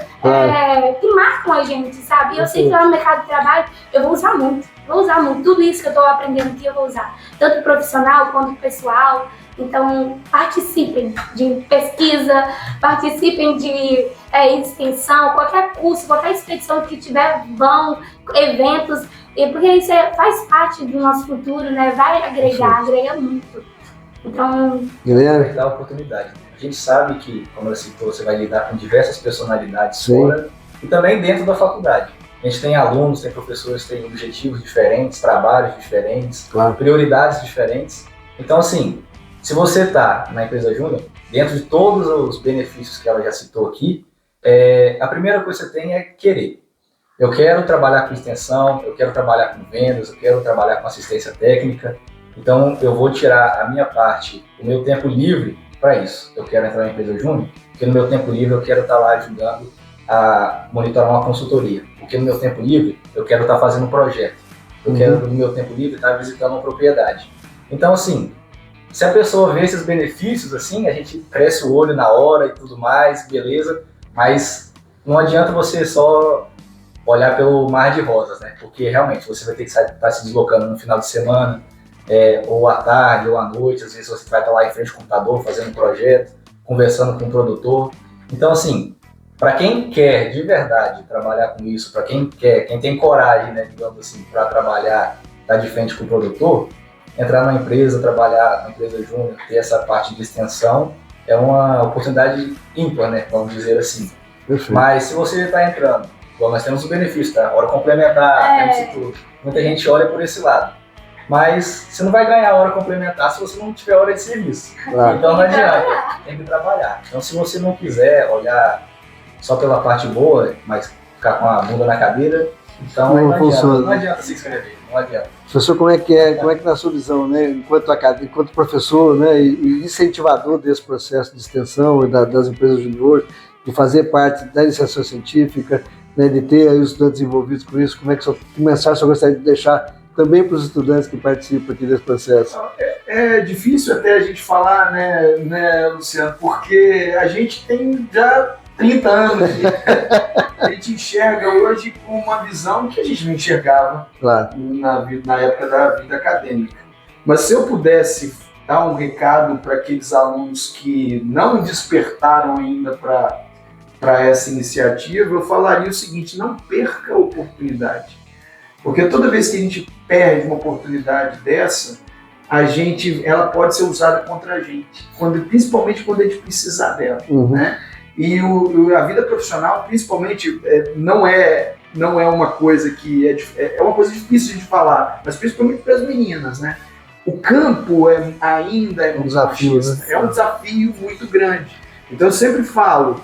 que marcam a gente, sabe? E eu sei que lá no mercado de trabalho eu vou usar muito. Tudo isso que eu tô aprendendo aqui eu vou usar. Tanto profissional quanto pessoal. Então, participem de pesquisa, participem de extensão, qualquer curso, qualquer expedição que tiver, vão, eventos. Porque isso faz parte do nosso futuro, né? Vai agregar, agrega muito. Então... Vai dar oportunidade. A gente sabe que, como ela citou, você vai lidar com diversas personalidades fora e também dentro da faculdade. A gente tem alunos, tem professores, tem objetivos diferentes, trabalhos diferentes, prioridades diferentes. Então, assim, se você está na empresa júnior, dentro de todos os benefícios que ela já citou aqui, a primeira coisa que você tem é querer. Eu quero trabalhar com extensão, eu quero trabalhar com vendas, eu quero trabalhar com assistência técnica. Então, eu vou tirar a minha parte, o meu tempo livre para isso. Eu quero entrar na empresa júnior, porque no meu tempo livre eu quero estar lá ajudando a monitorar uma consultoria. Porque no meu tempo livre eu quero estar fazendo um projeto. Eu quero, no meu tempo livre, estar visitando uma propriedade. Então, assim, se a pessoa vê esses benefícios, assim, a gente cresce o olho na hora e tudo mais, beleza, mas não adianta você só olhar pelo mar de rosas, né? Porque realmente você vai ter que estar se deslocando no final de semana, ou à tarde, ou à noite, às vezes você vai estar lá em frente ao computador fazendo um projeto, conversando com o produtor. Então, assim, para quem quer de verdade trabalhar com isso, para quem tem coragem, né, digamos assim, para trabalhar, estar de frente com o produtor, entrar numa empresa, trabalhar na empresa júnior, ter essa parte de extensão, é uma oportunidade ímpar, né, vamos dizer assim. Perfeito. Mas se você está entrando, igual nós temos o benefício, tá? Hora complementar, temos isso tudo. Muita gente olha por esse lado. Mas você não vai ganhar hora complementar se você não tiver hora de serviço. Claro. Então não adianta, tem que trabalhar. Então se você não quiser olhar só pela parte boa, mas ficar com a bunda na cadeira, então não adianta se inscrever, não adianta. Professor, como é que na sua visão, né, enquanto professor, né, e incentivador desse processo de extensão e das empresas juniores, de fazer parte da iniciação científica, né, de ter aí os estudantes envolvidos com isso, que mensagem você gostaria de deixar também para os estudantes que participam aqui desse processo? É difícil até a gente falar, né, Luciano, porque a gente tem já 30 anos, a gente enxerga hoje com uma visão que a gente não enxergava na época da vida acadêmica. Mas se eu pudesse dar um recado para aqueles alunos que não despertaram ainda para essa iniciativa, eu falaria o seguinte: não perca a oportunidade. Porque toda vez que a gente perde uma oportunidade dessa, ela pode ser usada contra a gente, principalmente quando a gente precisar dela. Né? E a vida profissional, principalmente, não é uma coisa que é uma coisa difícil de falar, mas principalmente para as meninas, né? O campo ainda é um desafio, né? É um desafio muito grande. Então eu sempre falo,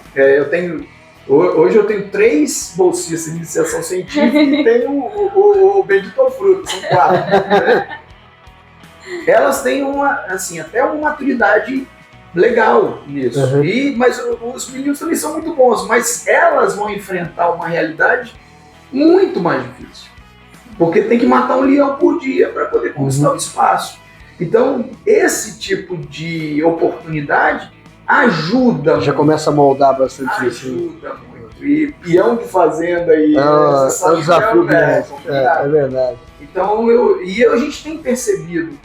hoje eu tenho 3 bolsistas de iniciação científica e tenho o Bendito Fruto, são 4. Né? Elas têm até uma maturidade legal nisso. Mas os meninos também são muito bons, mas elas vão enfrentar uma realidade muito mais difícil. Porque tem que matar um leão por dia para poder conquistar o espaço. Então, esse tipo de oportunidade ajuda. Já começa a moldar bastante isso. Ajuda muito. E peão de fazenda aí. É um desafio grande. É verdade. Então, a gente tem percebido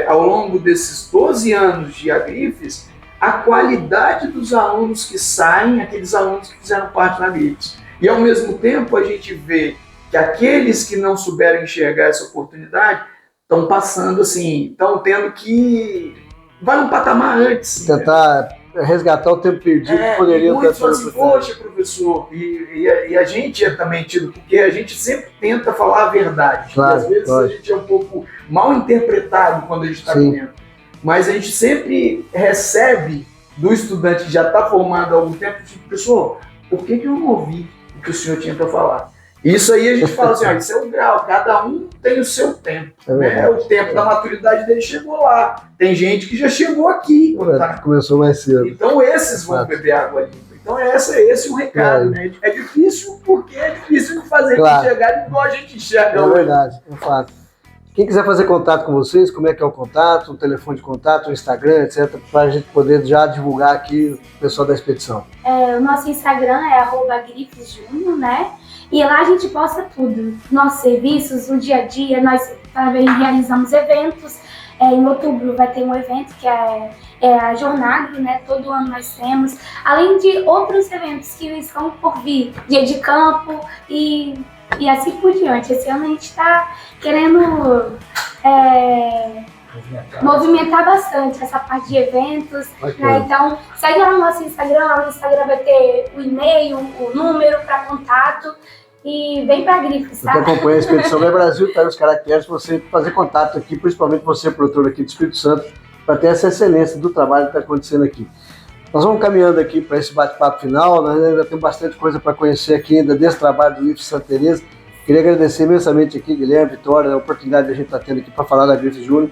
ao longo desses 12 anos de Agrifes a qualidade dos alunos que saem, aqueles alunos que fizeram parte da Agrifes. E ao mesmo tempo a gente vê que aqueles que não souberam enxergar essa oportunidade estão passando assim, estão tendo que vai num patamar antes. Tentar resgatar o tempo perdido que poderia ter sido. Assim, poxa, professor, e a gente é também tido, porque a gente sempre tenta falar a verdade. Claro, às vezes a gente é um pouco mal interpretado quando a gente está dentro. Mas a gente sempre recebe do estudante que já está formado há algum tempo, tipo, professor, por que eu não ouvi o que o senhor tinha para falar? Isso aí a gente fala assim, ó, isso é um grau, cada um tem o seu tempo. Né? O tempo da maturidade dele chegou lá. Tem gente que já chegou aqui. Tá? Começou mais cedo. Então esses vão beber água limpa. Então esse é o recado, né? É difícil porque é difícil de fazer enxergar igual a gente enxerga hoje. É verdade, é fato. Quem quiser fazer contato com vocês, como é que é o contato, o telefone de contato, o Instagram, etc., para a gente poder já divulgar aqui o pessoal da expedição. O nosso Instagram é @grifesjúnior, né? E lá a gente posta tudo, nossos serviços, o dia a dia, nós também realizamos eventos. Em outubro vai ter um evento que é a Jornada, né? Todo ano nós temos, além de outros eventos que estão por vir, dia de campo e assim por diante. Esse ano a gente está querendo movimentar bastante essa parte de eventos, né? Então segue lá no nosso Instagram, no Instagram vai ter o e-mail, o número para contato. E vem pra Grifes, tá? Você acompanha a Expedição Web Brasil, tá aí os caracteres para você fazer contato aqui, principalmente você, produtor aqui do Espírito Santo, para ter essa excelência do trabalho que está acontecendo aqui. Nós vamos caminhando aqui para esse bate-papo final, nós ainda temos bastante coisa para conhecer aqui ainda desse trabalho do Grifes Santa Teresa. Queria agradecer imensamente aqui, Guilherme, Vitória, a oportunidade que a gente está tendo aqui para falar da Grifes Júnior.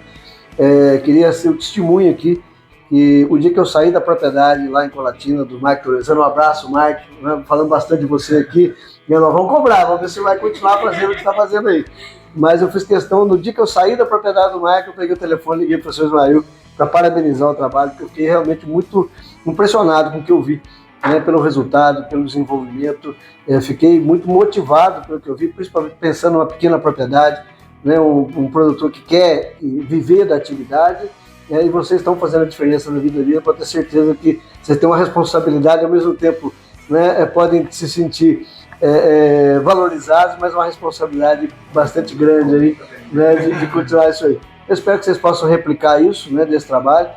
Queria ser o testemunho aqui, que o dia que eu saí da propriedade lá em Colatina, do Mike Torresano, um abraço, Mike, né, falando bastante de você aqui, e nós vamos cobrar, vamos ver se vai continuar fazendo o que está fazendo aí. Mas eu fiz questão, no dia que eu saí da propriedade do Mike, eu peguei o telefone e liguei para o professor Ismael para parabenizar o trabalho, porque eu fiquei realmente muito impressionado com o que eu vi, né, pelo resultado, pelo desenvolvimento. Fiquei muito motivado pelo que eu vi, principalmente pensando numa pequena propriedade, né, um produtor que quer viver da atividade, e vocês estão fazendo a diferença na vida dele, pode ter certeza que vocês têm uma responsabilidade, ao mesmo tempo, né, podem se sentir valorizados, mas uma responsabilidade bastante grande aí, né, de continuar isso aí. Eu espero que vocês possam replicar isso, né, desse trabalho.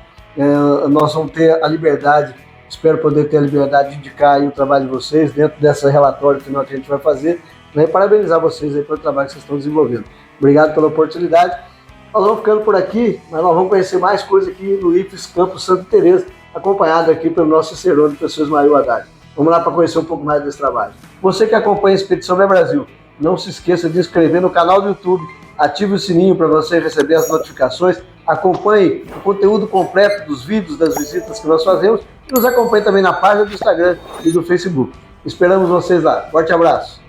Nós vamos ter a liberdade, espero poder ter a liberdade de indicar aí o trabalho de vocês dentro desse relatório final que a gente vai fazer, né, e parabenizar vocês aí pelo trabalho que vocês estão desenvolvendo. Obrigado pela oportunidade. Nós vamos ficando por aqui, mas nós vamos conhecer mais coisas aqui no IFES Campo Santa Teresa, acompanhado aqui pelo nosso cicerone, o professor Ismael Haddad. Vamos lá para conhecer um pouco mais desse trabalho. Você que acompanha a Expedição Web Brasil, não se esqueça de inscrever no canal do YouTube, ative o sininho para você receber as notificações, acompanhe o conteúdo completo dos vídeos, das visitas que nós fazemos e nos acompanhe também na página do Instagram e do Facebook. Esperamos vocês lá. Forte abraço!